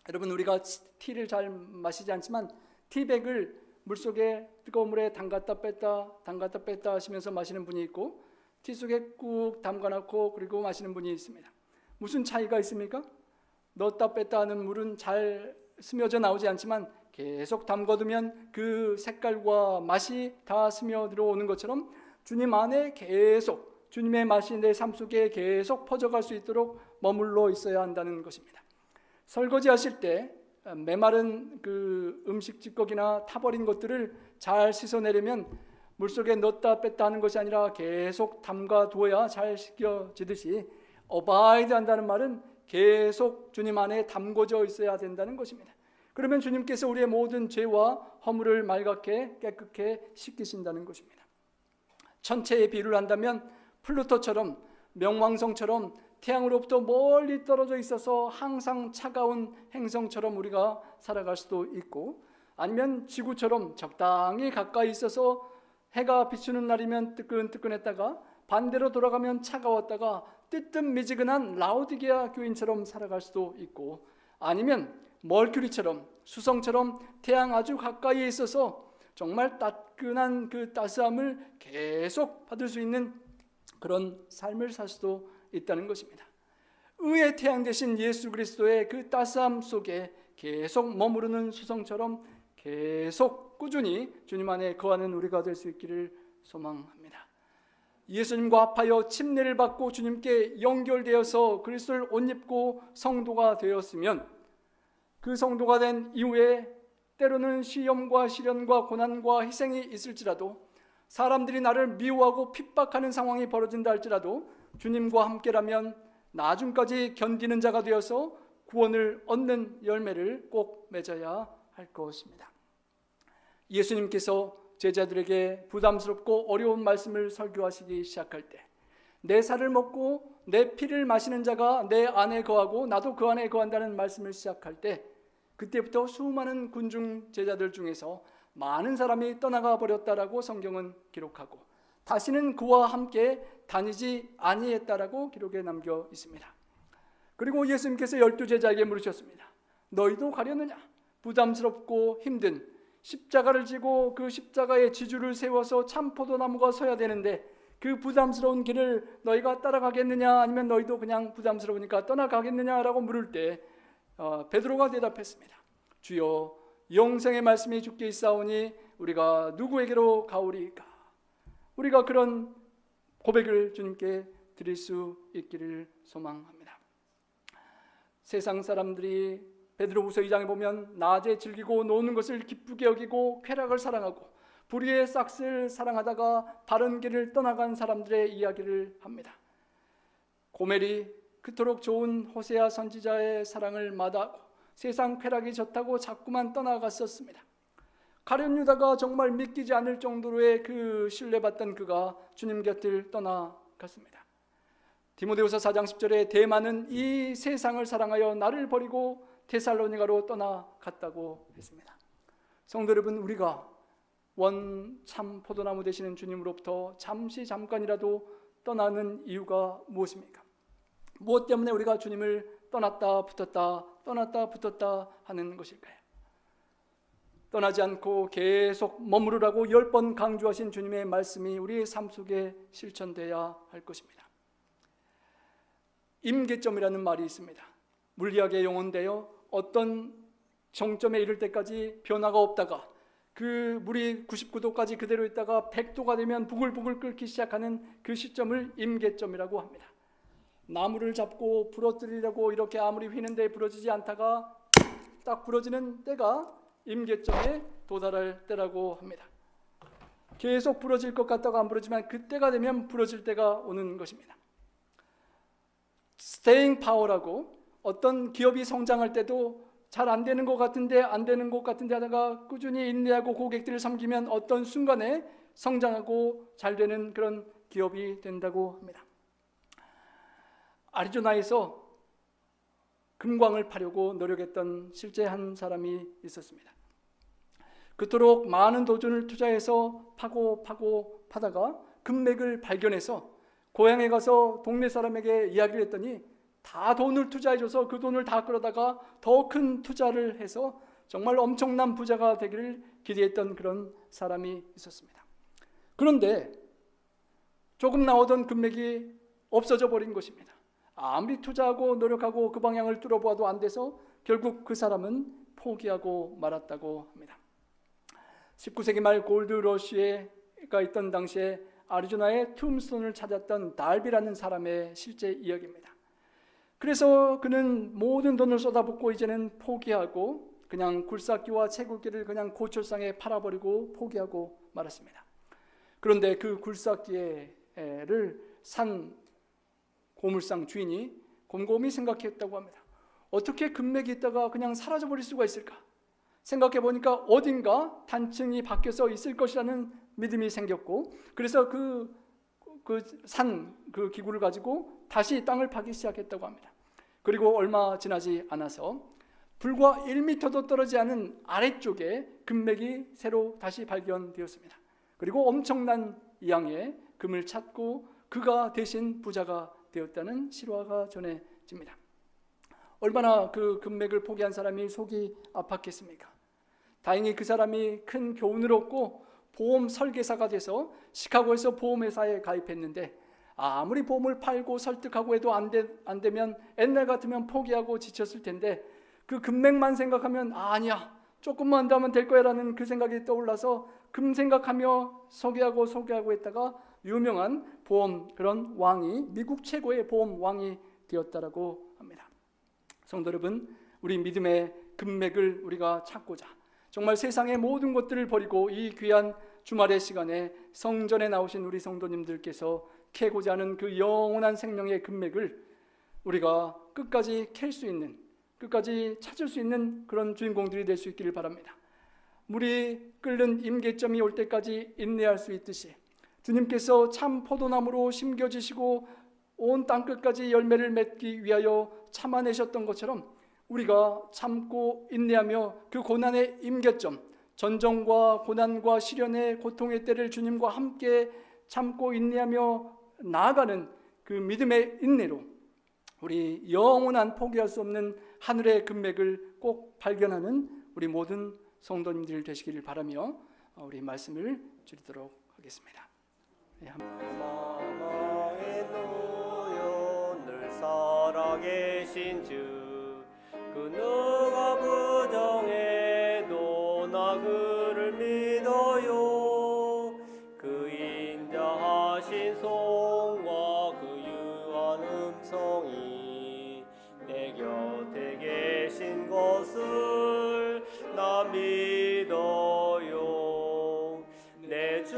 여러분, 우리가 티를 잘 마시지 않지만 티백을 물속에 뜨거운 물에 담갔다 뺐다 하시면서 마시는 분이 있고, 티 속에 꾹 담가놓고 그리고 마시는 분이 있습니다. 무슨 차이가 있습니까? 넣었다 뺐다 하는 물은 잘 스며져 나오지 않지만 계속 담궈두면 그 색깔과 맛이 다 스며들어 오는 것처럼 주님 안에 계속 주님의 맛이 내 삶 속에 계속 퍼져갈 수 있도록 머물러 있어야 한다는 것입니다. 설거지 하실 때 메마른 그 음식 찌꺼기나 타버린 것들을 잘 씻어내려면 물속에 넣었다 뺐다 하는 것이 아니라 계속 담가 두어야 잘 씻겨지듯이 abide 한다는 말은 계속 주님 안에 담궈져 있어야 된다는 것입니다. 그러면 주님께서 우리의 모든 죄와 허물을 맑게 깨끗게 씻기신다는 것입니다. 천체의 비유를 한다면 플루토처럼, 명왕성처럼 태양으로부터 멀리 떨어져 있어서 항상 차가운 행성처럼 우리가 살아갈 수도 있고, 아니면 지구처럼 적당히 가까이 있어서 해가 비추는 날이면 뜨끈뜨끈했다가 반대로 돌아가면 차가웠다가 뜨뜻미지근한 라오디게아 교인처럼 살아갈 수도 있고, 아니면 머큐리처럼, 수성처럼 태양 아주 가까이에 있어서 정말 따끈한 그 따스함을 계속 받을 수 있는 그런 삶을 살 수도 있다는 것입니다. 의의 태양 되신 예수 그리스도의 그 따스함 속에 계속 머무르는 수성처럼 계속 꾸준히 주님 안에 거하는 우리가 될 수 있기를 소망합니다. 예수님과 합하여 침례를 받고 주님께 연결되어서 그리스도를 옷 입고 성도가 되었으면, 그 성도가 된 이후에 때로는 시험과 시련과 고난과 희생이 있을지라도, 사람들이 나를 미워하고 핍박하는 상황이 벌어진다 할지라도 주님과 함께라면 나중까지 견디는 자가 되어서 구원을 얻는 열매를 꼭 맺어야 할 것입니다. 예수님께서 제자들에게 부담스럽고 어려운 말씀을 설교하시기 시작할 때, 내 살을 먹고 내 피를 마시는 자가 내 안에 거하고 나도 그 안에 거한다는 말씀을 시작할 때, 그때부터 수많은 군중 제자들 중에서 많은 사람이 떠나가 버렸다라고 성경은 기록하고, 다시는 그와 함께 다니지 아니했다라고 기록에 남겨 있습니다. 그리고 예수님께서 12제자에게 물으셨습니다. 너희도 가려느냐? 부담스럽고 힘든 십자가를 지고 그 십자가의 지주를 세워서 참 포도나무가 서야 되는데 그 부담스러운 길을 너희가 따라가겠느냐, 아니면 너희도 그냥 부담스러우니까 떠나가겠느냐라고 물을 때 베드로가 대답했습니다. 주여, 영생의 말씀이 주께 있사오니 우리가 누구에게로 가오리까? 우리가 그런 고백을 주님께 드릴 수 있기를 소망합니다. 세상 사람들이 베드로후서 2장에 보면 낮에 즐기고 노는 것을 기쁘게 여기고 쾌락을 사랑하고 불의의 싹을 사랑하다가 바른 길을 떠나간 사람들의 이야기를 합니다. 고멜이 그토록 좋은 호세아 선지자의 사랑을 마다하고 세상 쾌락이 좋다고 자꾸만 떠나갔었습니다. 가룟 유다가 정말 믿기지 않을 정도로의 그 신뢰받던 그가 주님 곁을 떠나갔습니다. 디모데후서 4장 10절에 대만은 이 세상을 사랑하여 나를 버리고 데살로니가로 떠나갔다고 했습니다. 성도 여러분, 우리가 참 포도나무 되시는 주님으로부터 잠깐이라도 떠나는 이유가 무엇입니까? 무엇 때문에 우리가 주님을 떠났다 붙었다 하는 것일까요? 떠나지 않고 계속 머무르라고 10번 강조하신 주님의 말씀이 우리의 삶 속에 실천되어야 할 것입니다. 임계점이라는 말이 있습니다. 물리학의 용어인데요, 어떤 정점에 이를 때까지 변화가 없다가 그 물이 99도까지 그대로 있다가 100도가 되면 부글부글 끓기 시작하는 그 시점을 임계점이라고 합니다. 나무를 잡고 부러뜨리려고 이렇게 아무리 휘는데 부러지지 않다가 딱 부러지는 때가 임계점에 도달할 때라고 합니다. 계속 부러질 것 같다가 안 부러지면 그때가 되면 부러질 때가 오는 것입니다. 스테잉 파워라고, 어떤 기업이 성장할 때도 잘 안 되는 것 같은데 하다가 꾸준히 인내하고 고객들을 섬기면 어떤 순간에 성장하고 잘 되는 그런 기업이 된다고 합니다. 아리조나에서 금광을 파려고 노력했던 실제 한 사람이 있었습니다. 그토록 많은 돈을 투자해서 파다가 금맥을 발견해서 고향에 가서 동네 사람에게 이야기를 했더니 다 돈을 투자해줘서 그 돈을 다 끌어다가 더 큰 투자를 해서 정말 엄청난 부자가 되기를 기대했던 그런 사람이 있었습니다. 그런데 조금 나오던 금맥이 없어져 버린 것입니다. 아무리 투자하고 노력하고 그 방향을 뚫어보아도 안 돼서 결국 그 사람은 포기하고 말았다고 합니다. 19세기 말 골드러시가 있던 당시에 아리조나의 툼스톤을 찾았던 달비라는 사람의 실제 이야기입니다. 그래서 그는 모든 돈을 쏟아붓고 이제는 포기하고 그냥 굴삭기와 채굴기를 그냥 고철상에 팔아버리고 포기하고 말았습니다. 그런데 그 굴삭기를 산 고물상 주인이 곰곰이 생각했다고 합니다. 어떻게 금맥이 있다가 그냥 사라져버릴 수가 있을까? 생각해보니까 어딘가 단층이 바뀌어서 있을 것이라는 믿음이 생겼고, 그래서 그 기구를 가지고 다시 땅을 파기 시작했다고 합니다. 그리고 얼마 지나지 않아서 불과 1m도 떨어지지 않은 아래쪽에 금맥이 새로 다시 발견되었습니다. 그리고 엄청난 양의 금을 찾고 그가 대신 부자가 되었다는 실화가 전해집니다. 얼마나 그 금맥을 포기한 사람이 속이 아팠겠습니까? 다행히 그 사람이 큰 교훈을 얻고 보험 설계사가 돼서 시카고에서 보험회사에 가입했는데, 아무리 보험을 팔고 설득하고 해도 안 되면 옛날 같으면 포기하고 지쳤을 텐데, 그 금맥만 생각하면 아니야, 조금만 더 하면 될 거야 라는 그 생각이 떠올라서 금 생각하며 소개하고 했다가 유명한 보험 그런 왕이, 미국 최고의 보험 왕이 되었다라고 합니다. 성도 여러분, 우리 믿음의 금맥을 우리가 찾고자 정말 세상의 모든 것들을 버리고 이 귀한 주말의 시간에 성전에 나오신 우리 성도님들께서 캐고자 하는 그 영원한 생명의 금맥을 우리가 끝까지 캘 수 있는, 끝까지 찾을 수 있는 그런 주인공들이 될 수 있기를 바랍니다. 물이 끓는 임계점이 올 때까지 인내할 수 있듯이 주님께서 참 포도나무로 심겨지시고 온 땅끝까지 열매를 맺기 위하여 참아내셨던 것처럼 우리가 참고 인내하며 그 고난의 임계점, 전정과 고난과 시련의 고통의 때를 주님과 함께 참고 인내하며 나아가는 그 믿음의 인내로 우리 영원한 포기할 수 없는 하늘의 금맥을 꼭 발견하는 우리 모든 성도님들 되시기를 바라며 우리 말씀을 드리도록 하겠습니다. 마마의 노여 늘 살아계신 주그 누가 부정해도 나 그를 믿어요. 그 인자하신 손과 그 유한 음성이 내 곁에 계신 것을 나 믿어요. 내 주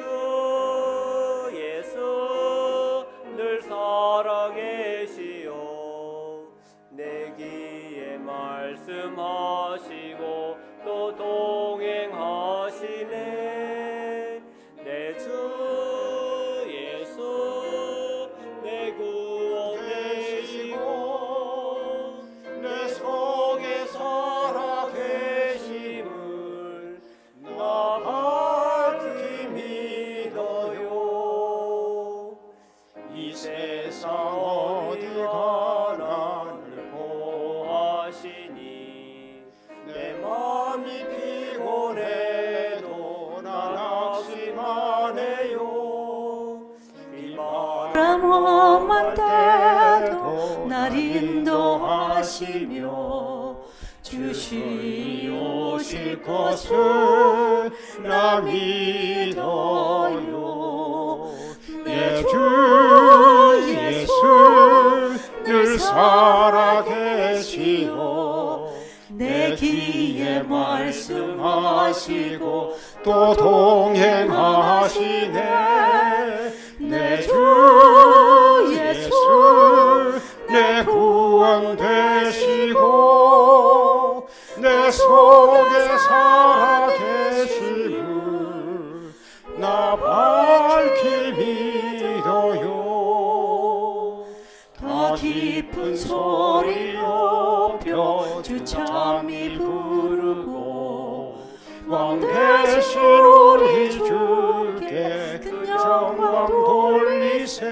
예수 늘 살아계시오. 내 귀에 말씀하시고 또 동행하시네. 내 주 예수 내 구원 되시고 내 속에 살아계심을 나 밝히 믿어요. 이 세상 어디가 나를 보하시니 내 마음이 피곤해도 난 낙심하네요. 이 바람 험한 때도 날 인도하시며 주시 오실 것을 나 믿어요. 내 주 예수 늘 살아계시오. 내 귀에 말씀하시고 또 동행하시네. 내 주 예수 내 구원 되시고 내 속에 살아계심을 나 밝히 믿어요. 더 깊은 소리 높여 주 찬미 부르고 왕 대신 우리 주께 큰 영광 돌리세.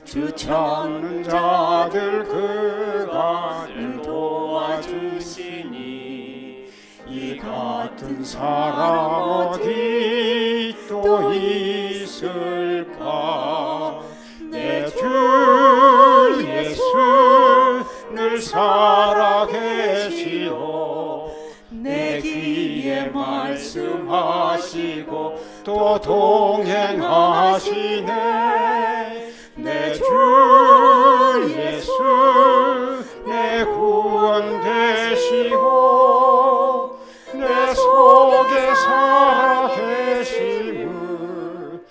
주 찾는 자들 그가 늘 도와주시니 이 같은 사람 어디 또 있을까. 내 주 예수 늘 살아계시오. 내 귀에 말씀하시고 또 동행하시네. 내 주 예수 내 구원 되시고 내 속에 살아계심을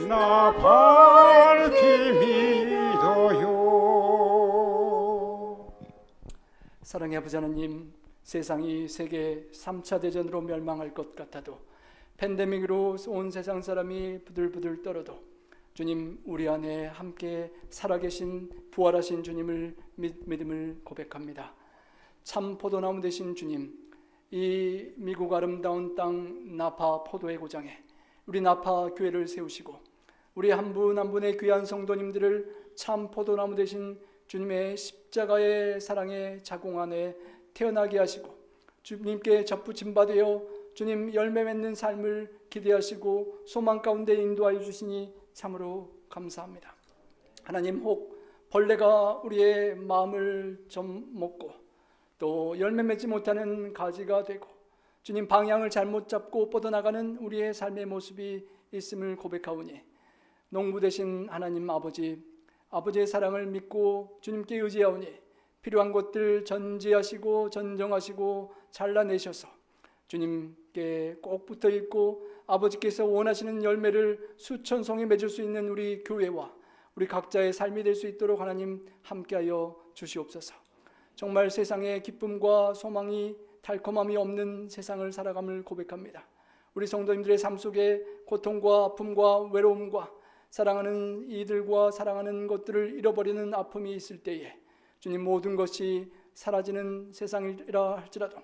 나 밝히 믿어요. 사랑의 아버지 하나님, 세상이 세계 3차 대전으로 멸망할 것 같아도 팬데믹으로 온 세상 사람이 부들부들 떨어도 주님 우리 안에 함께 살아계신 부활하신 주님을 믿음을 고백합니다. 참 포도나무 되신 주님, 이 미국 아름다운 땅 나파 포도의 고장에 우리 나파 교회를 세우시고 우리 한 분 한 분의 귀한 성도님들을 참 포도나무 되신 주님의 십자가의 사랑의 자궁 안에 태어나게 하시고 주님께 접붙임 받으여 주님 열매 맺는 삶을 기대하시고 소망 가운데 인도하여 주시니 참으로 감사합니다. 하나님, 혹 벌레가 우리의 마음을 좀 먹고 또 열매 맺지 못하는 가지가 되고 주님 방향을 잘못 잡고 뻗어나가는 우리의 삶의 모습이 있음을 고백하오니 농부 되신 하나님 아버지, 아버지의 사랑을 믿고 주님께 의지하오니 필요한 것들 전지하시고 전정하시고 잘라내셔서 주님께 꼭 붙어 있고 아버지께서 원하시는 열매를 수천송이 맺을 수 있는 우리 교회와 우리 각자의 삶이 될 수 있도록 하나님 함께하여 주시옵소서. 정말 세상에 기쁨과 소망이 달콤함이 없는 세상을 살아감을 고백합니다. 우리 성도님들의 삶 속에 고통과 아픔과 외로움과 사랑하는 이들과 사랑하는 것들을 잃어버리는 아픔이 있을 때에 주님 모든 것이 사라지는 세상이라 할지라도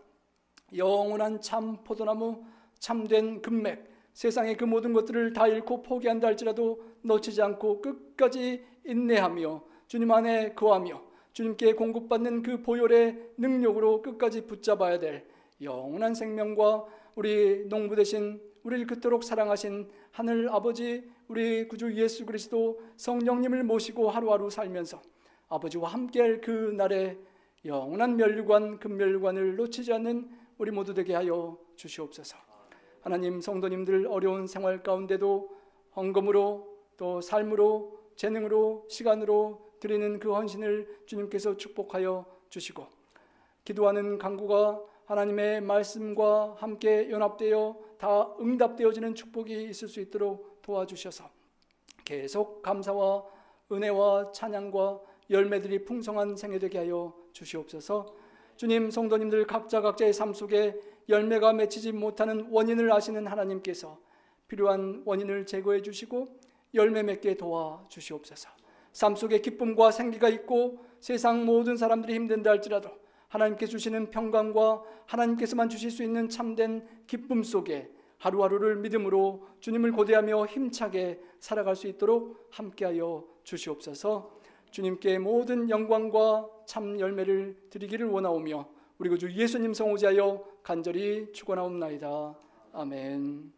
영원한 참 포도나무, 참된 금맥, 세상의 그 모든 것들을 다 잃고 포기한다 할지라도 놓치지 않고 끝까지 인내하며 주님 안에 거하며 주님께 공급받는 그 보혈의 능력으로 끝까지 붙잡아야 될 영원한 생명과 우리 농부 되신 우리를 그토록 사랑하신 하늘 아버지 우리 구주 예수 그리스도 성령님을 모시고 하루하루 살면서 아버지와 함께할 그 날에 영원한 면류관 금면류관을 놓치지 않는 우리 모두 되게 하여 주시옵소서. 하나님, 성도님들 어려운 생활 가운데도 헌금으로 또 삶으로 재능으로 시간으로 드리는 그 헌신을 주님께서 축복하여 주시고 기도하는 간구가 하나님의 말씀과 함께 연합되어 다 응답되어지는 축복이 있을 수 있도록 도와주셔서 계속 감사와 은혜와 찬양과 열매들이 풍성한 생애 되게 하여 주시옵소서. 주님, 성도님들 각자의 삶 속에 열매가 맺히지 못하는 원인을 아시는 하나님께서 필요한 원인을 제거해 주시고 열매 맺게 도와주시옵소서. 삶 속에 기쁨과 생기가 있고 세상 모든 사람들이 힘든다 할지라도 하나님께 주시는 평강과 하나님께서만 주실 수 있는 참된 기쁨 속에 하루하루를 믿음으로 주님을 고대하며 힘차게 살아갈 수 있도록 함께하여 주시옵소서. 주님께 모든 영광과 참 열매를 드리기를 원하오며 우리 구주 예수님 성호지하여 간절히 축원하옵나이다. 아멘.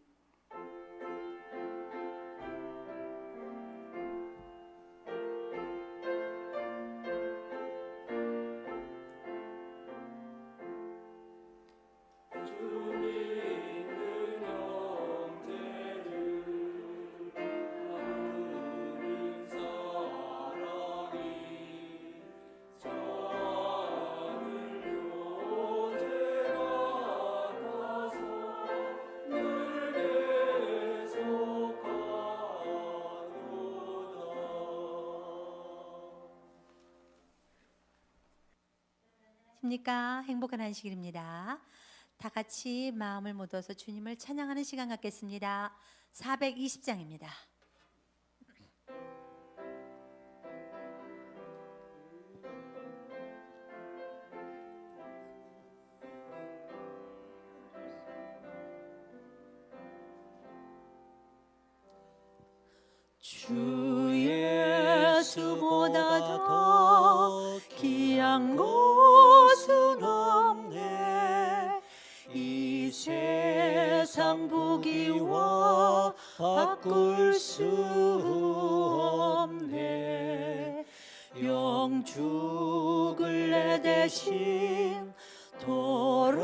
십니까? 행복한 안식일입니다. 다 같이 마음을 모아서 주님을 찬양하는 시간 갖겠습니다. 420장입니다. 주 예수보다 더 귀한 것은 없네. 이 세상 부귀와 바꿀 수 없네. 영죽을 내 대신 돌아가신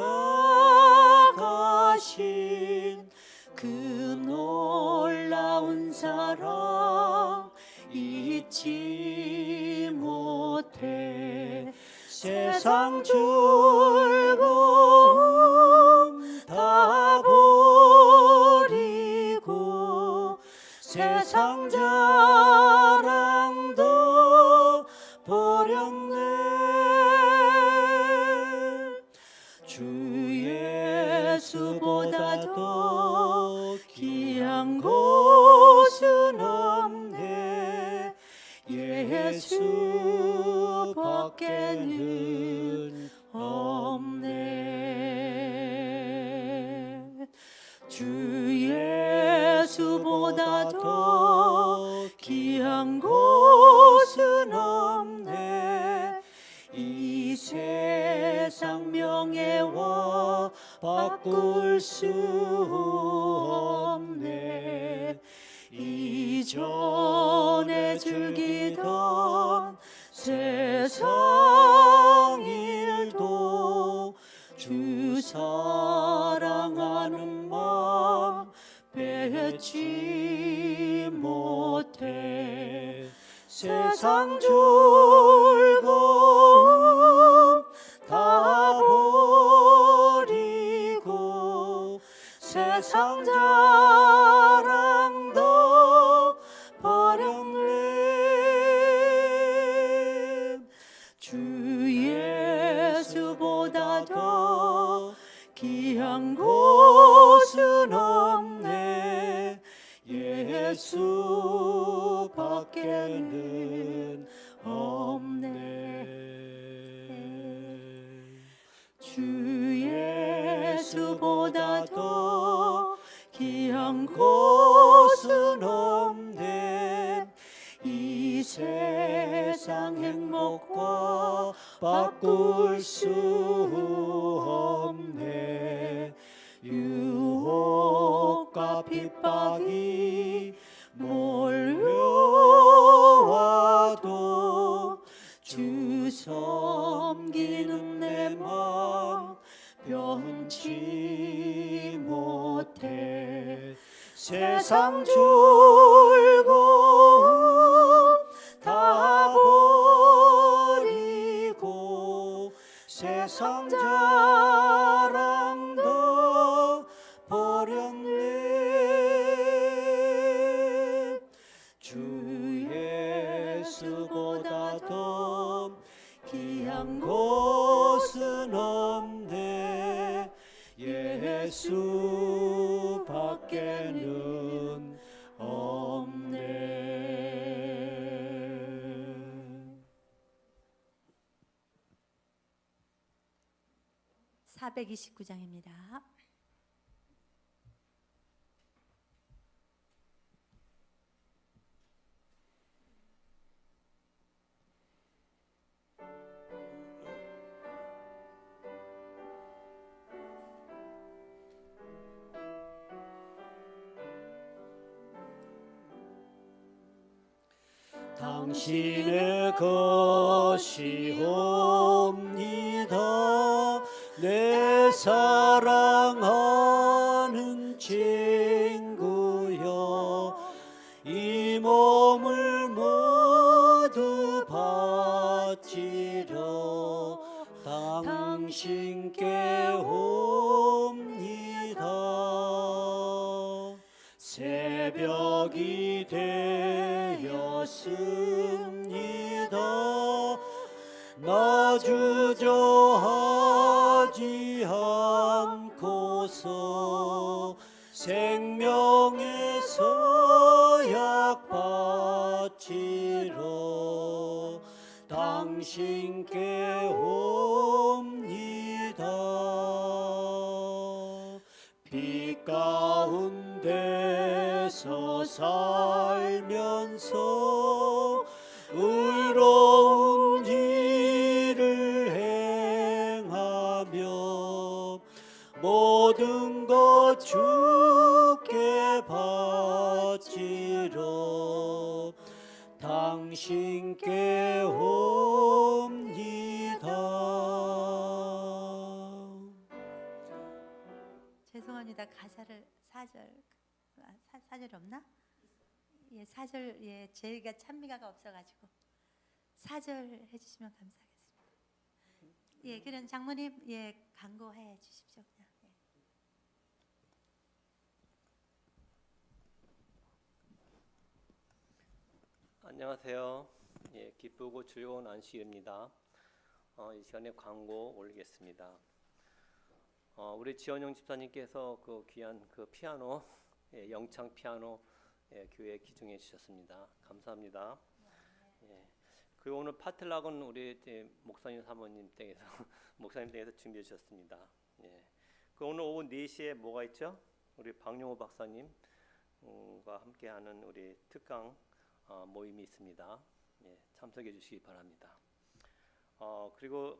그 놀라운 사랑 잊지 못해. 세상 즐거움 다 버리고 세상 자랑도 버렸네. 주 예수보다 더 귀한 것은 없네. 예수밖에는 없네. 주 예수보다 더 귀한 것은 없네. 이 세상 명예와 바꿀 수 없네. 이전에 즐기던 세상 일도 주 사랑하는 마음 뺏지 못해. 세상 즐거움 다 버리고 세상 자랑도 버렸네. 주 예수보다 더 귀한 것은 없네. 예수밖에는 없네. 주 예수보다 더 귀한 곳은 없네. 이 세상 행복과 바꿀 수 없네. 유혹과 핍박이 몰려와도 주 섬기는 내 맘 변치 못해. 세상 즐거움 다 버리고 세상 자랑도 버렸네. 주 예수보다 더 귀한 곳은 없네. 예수 밖에는 없네. 429장입니다. 당신의 것이옵니다. 내 사랑하는 친구여, 이 몸을 모두 바치려 당신께 옵니다. 새벽이 되었습니다. 나 주저하지 않고서 생명의 서약 바치러 당신께 옵니다. 빛 가운데서 살면서 의로운 일을 행하며 모든 것 주께 바치러 당신께 옵니다. 죄송합니다. 가사를 사절 없나? 예, 사절 예, 저희가 찬미가가 없어가지고 4절 해주시면 감사하겠습니다. 예, 그럼 장모님 예 광고해 주십시오. 그냥. 예. 안녕하세요. 예, 기쁘고 즐거운 안식일입니다. 이 시간에 광고 올리겠습니다. 우리 지원영 집사님께서 그 귀한 그 피아노, 예, 영창 피아노 예, 교회에 기증해 주셨습니다. 감사합니다. 예, 그리고 오늘 파틀락은 우리 목사님 사모님 댁에서 목사님 댁에서 준비해 주셨습니다. 예, 그 오늘 오후 4시에 뭐가 있죠? 우리 박용호 박사님과 함께하는 우리 특강 모임이 있습니다. 예, 참석해 주시기 바랍니다. 그리고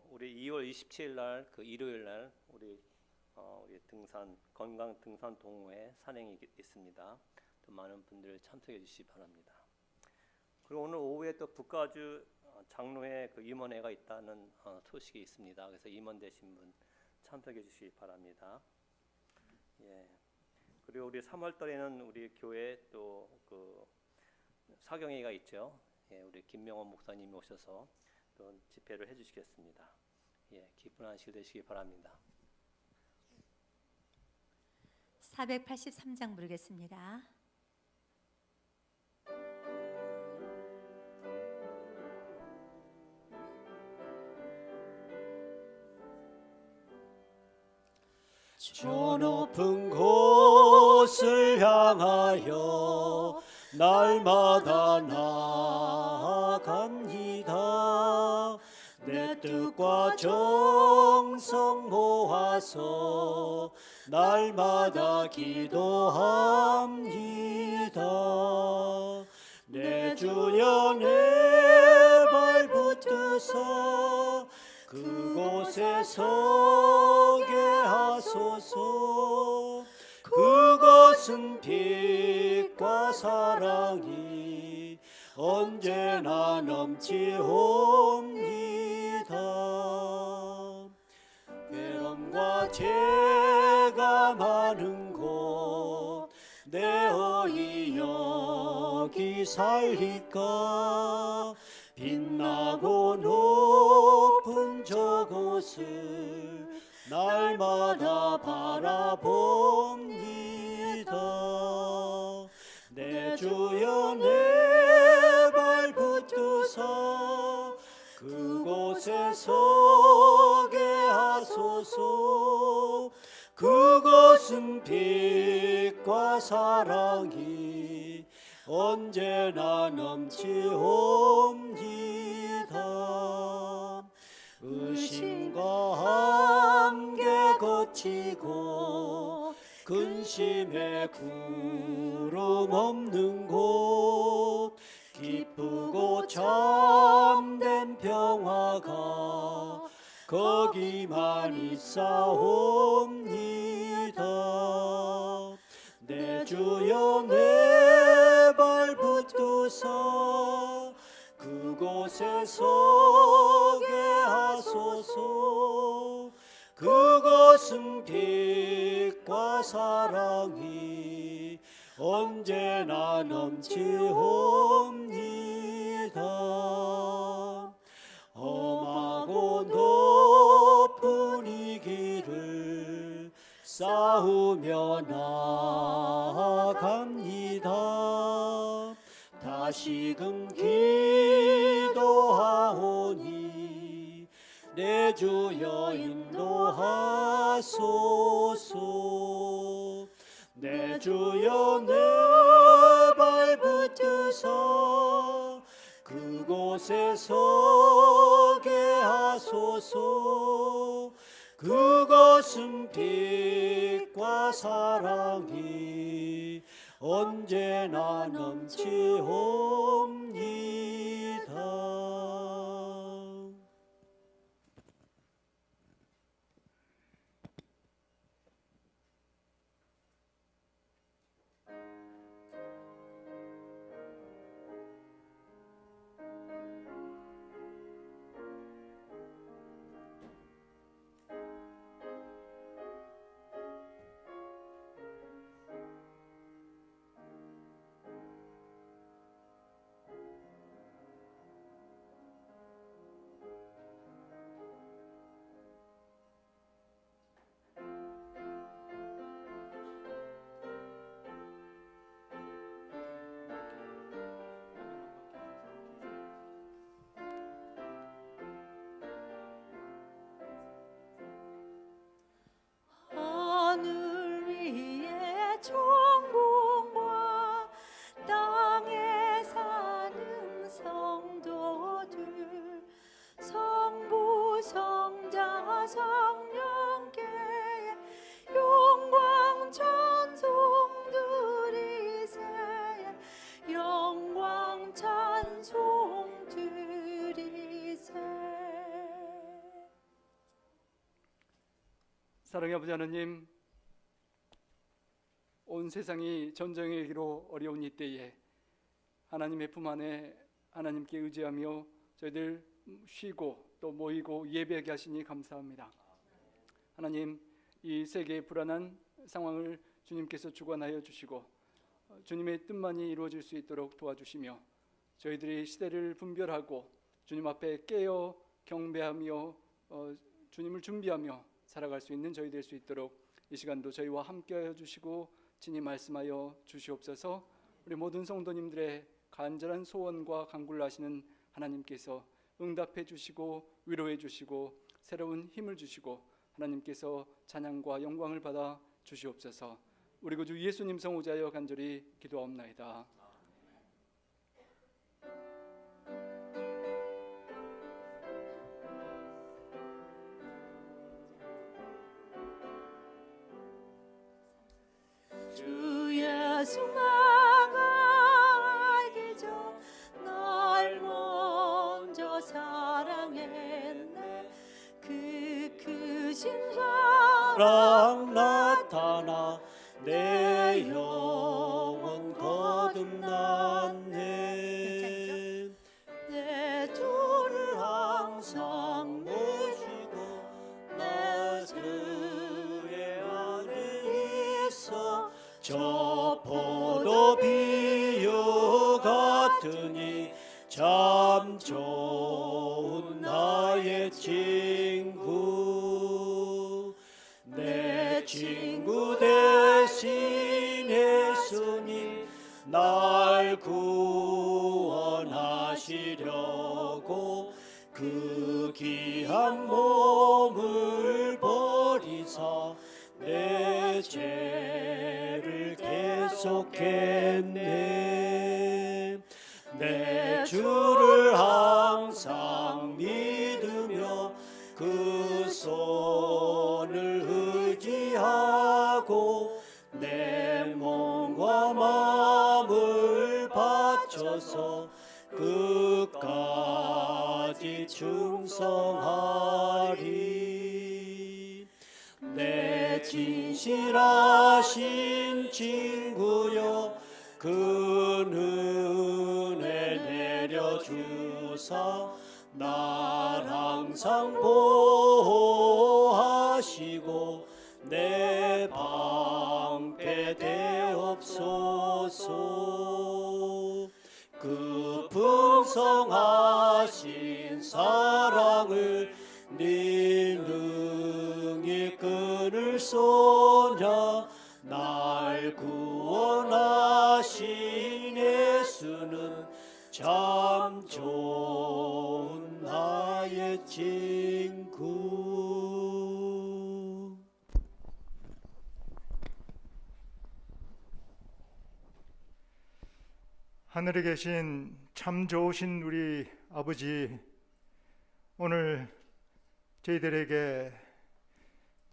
우리 2월 27일 날 그 일요일 날 우리 등산 건강 등산 동호회 산행이 있습니다. 또 많은 분들 참석해 주시기 바랍니다. 그리고 오늘 오후에 또 북가주 장로회 그 임원회가 있다는 소식이 있습니다. 그래서 임원 되신 분 참석해 주시기 바랍니다. 예. 그리고 우리 3월달에는 우리 교회 또 그 사경회가 있죠. 예, 우리 김명원 목사님이 오셔서 또 집회를 해주시겠습니다. 예, 기쁜 안식 되시기 바랍니다. 483장 부르겠습니다. 저 높은 곳을 향하여 날마다 나아갑니다. 내 뜻과 정성 모아서 날마다 기도합니다. 내 주여 내 발 붙드사 그곳에 서게 하소서. 그것은 빛과 사랑이 언제나 넘치옵니다. 괴로움과 죄가 많은 곳 내 어이 여기 살리까. 빛나고 높은 저곳을 날마다 바라봅니다. 내 주여 내 발 붙드사 그곳에 서게 하소서. 그것은 빛과 사랑이 언제나 넘치옵니다. 의심과 함께 거치고 근심의 구름 없는 곳 기쁘고 참된 평화가 거기만 있사옵니다. 내 주여 내 발 붙드사 그곳에 서게 하소서. 그것은 빛과 사랑이 언제나 넘치옵니다. 험하고 높은 이 길을 싸우며 나아갑니다. 다시금 기도하오니 내 주여 인도하소서. 내 주여 내 발 붙드사 그곳에 서게 하소서. 그것은 빛과 사랑이 언제나 넘치옵니다. 하늘 위에 천국과 땅에 사는 성도들 성부 성자 성령께 영광 찬송 드리세. 영광 찬송 드리세. 사랑의 아버지 하나님, 온 세상이 전쟁의 기로 어려운 이때에 하나님의 품 안에 하나님께 의지하며 저희들 쉬고 또 모이고 예배하게 하시니 감사합니다. 하나님, 이 세계의 불안한 상황을 주님께서 주관하여 주시고 주님의 뜻만이 이루어질 수 있도록 도와주시며 저희들이 시대를 분별하고 주님 앞에 깨어 경배하며 주님을 준비하며 살아갈 수 있는 저희 될 수 있도록 이 시간도 저희와 함께하여 주시고 친히 말씀하여 주시옵소서. 우리 모든 성도님들의 간절한 소원과 간구를 하시는 하나님께서 응답해 주시고 위로해 주시고 새로운 힘을 주시고 하나님께서 찬양과 영광을 받아 주시옵소서. 우리 구주 예수님 성호자여 간절히 기도하옵나이다. 승화하기 전 날 먼저 사랑했네. 그 크신 사랑 나타나 내 영혼 거듭났네. 내 주를 항상 모시고 나 주의 안에 있어. 저 포도 비유 같으니 참 좋은 나의 친구. 내 친구 대신 예수님 날 구원하시려고 그 귀한 몸을 버리사 내 죄를 계속했네. 내 주를 항상 믿으며 그 손을 의지하고 내 몸과 마음을 바쳐서 끝까지 충성하리. 내 진실하신 친구여 그 은혜 내려주사 날 항상 보호하시고 내 방패 되옵소서. 그 풍성하신 사랑을 네 능히 끊을 소냐. 날 구원하신 예수는 참 좋은 나의 친구. 하늘에 계신 참 좋으신 우리 아버지, 오늘 저희들에게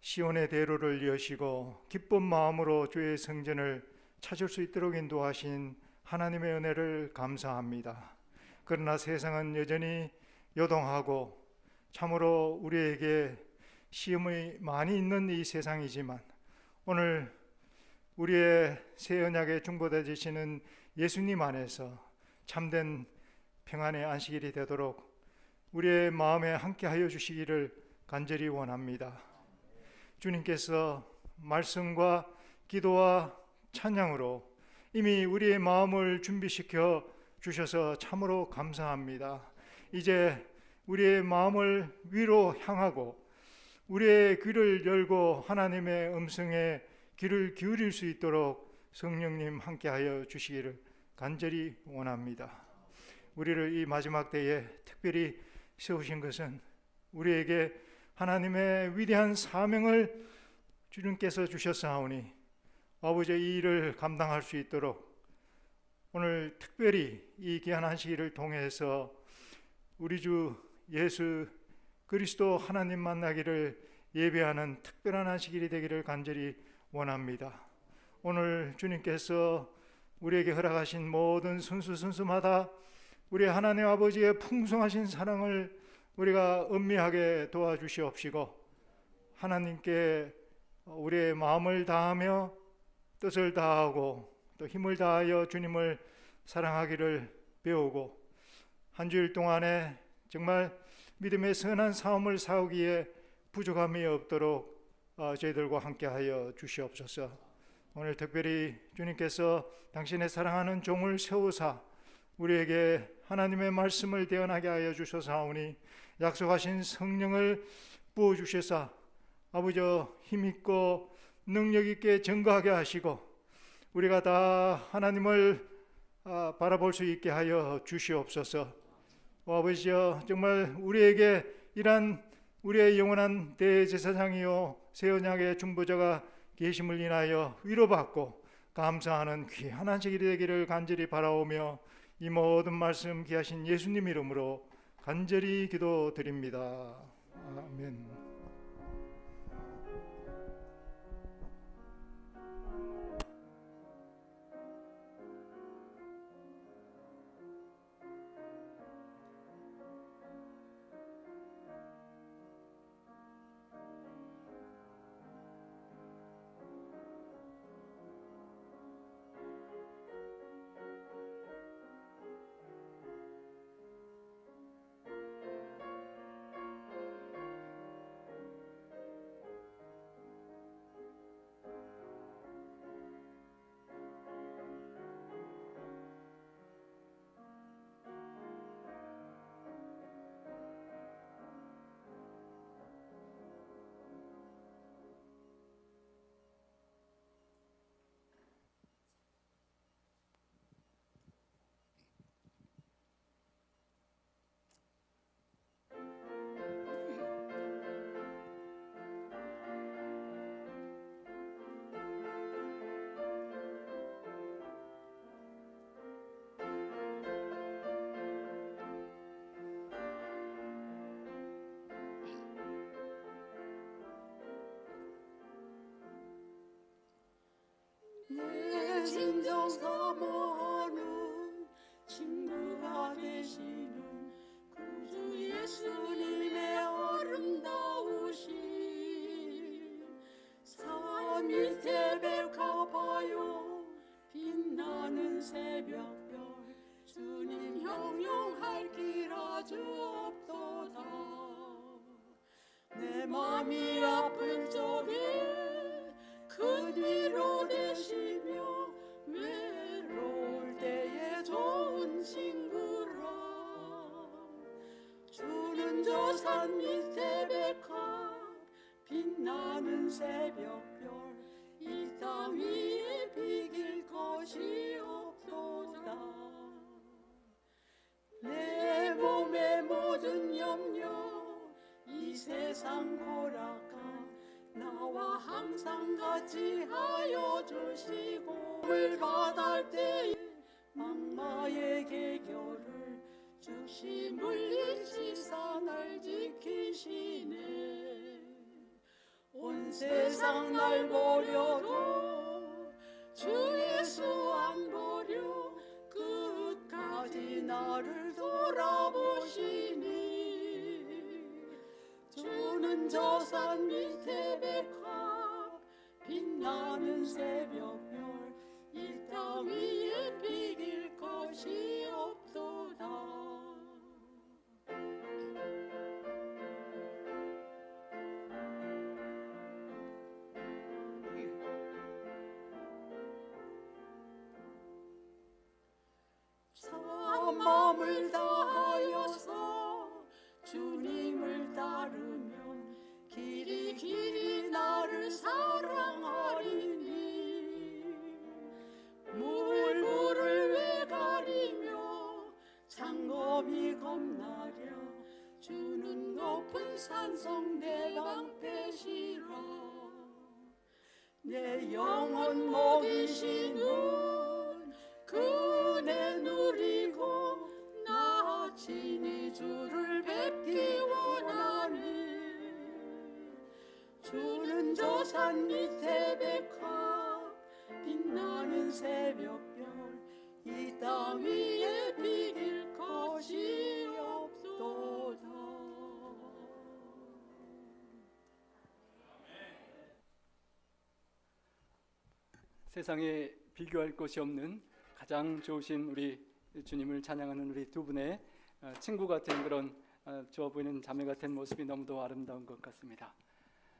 시온의 대로를 여시고 기쁜 마음으로 주의 성전을 찾을 수 있도록 인도하신 하나님의 은혜를 감사합니다. 그러나 세상은 여전히 요동하고 참으로 우리에게 시험이 많이 있는 이 세상이지만 오늘 우리의 새 언약의 중보자 되시는 예수님 안에서 참된 평안의 안식일이 되도록 우리의 마음에 함께하여 주시기를 간절히 원합니다. 주님께서 말씀과 기도와 찬양으로 이미 우리의 마음을 준비시켜 주셔서 참으로 감사합니다. 이제 우리의 마음을 위로 향하고 우리의 귀를 열고 하나님의 음성에 귀를 기울일 수 있도록 성령님 함께하여 주시기를 간절히 원합니다. 우리를 이 마지막 때에 특별히 세우신 것은 우리에게 하나님의 위대한 사명을 주님께서 주셨사오니 아버지의 이 일을 감당할 수 있도록 오늘 특별히 이 귀한 안식일을 통해서 우리 주 예수 그리스도 하나님 만나기를 예배하는 특별한 안식일이 되기를 간절히 원합니다. 오늘 주님께서 우리에게 허락하신 모든 순수마다 우리 하나님 아버지의 풍성하신 사랑을 우리가 음미하게 도와주시옵시고 하나님께 우리의 마음을 다하며 뜻을 다하고 또 힘을 다하여 주님을 사랑하기를 배우고 한 주일 동안에 정말 믿음의 선한 삶을 사오기에 부족함이 없도록 저희들과 함께하여 주시옵소서. 오늘 특별히 주님께서 당신의 사랑하는 종을 세우사 우리에게 하나님의 말씀을 대언하게 하여 주셔서오니 약속하신 성령을 부어주셔서 아버지 힘있고 능력있게 증거하게 하시고 우리가 다 하나님을 바라볼 수 있게 하여 주시옵소서. 아버지여 정말 우리에게 이란 우리의 영원한 대제사장이요 새 언약의 중보자가 계심을 인하여 위로받고 감사하는 귀한 안식일이 되기를 간절히 바라오며 이 모든 말씀 귀하신 예수님 이름으로 간절히 기도드립니다. 아멘. 내 진정 사모하는 친구가 되시는 구주 예수님의 아름다우신 산 밑에 백합하여 빛나는 새벽별 주님 형용할 길 아주 없도다. 내 맘이 아플 적에 큰 위로 되시며 외로울 때에 좋은 친구라. 주는 저 산 밑에 백합 빛나는 새벽별 이 땅 위에 비길 것이 없도다. 내 몸의 모든 염려 이 세상 고락가 나와 항상 같이 하여 주시고 물 바달 때에 망마의 계교를 즉시 물리치사 날 지키시네. 온 세상 날 보려도 주 예수 안 보려 끝까지 나를 돌아보시니. 주는 저 산 밑에 백합 빛나는 새벽별 이 땅 위에 비길 것이 없도다. 참 마음을 다하여서 주님을 따르면 길이 길이 나를 사랑하리니. 물불을 왜 가리며 창검이 겁나랴. 주는 높은 산성 내 방패시라. 내 영혼 먹이시는 그 은혜 누리고 나 친히 주를 뵙기 원하니. 주는 저 산 밑에 백합 빛나는 새벽별 이 땅 위에 비길 것이 없도다. 세상에 비교할 것이 없는 가장 좋으신 우리 주님을 찬양하는 우리 두 분의 친구 같은 그런 좋아 보이는 자매 같은 모습이 너무도 아름다운 것 같습니다.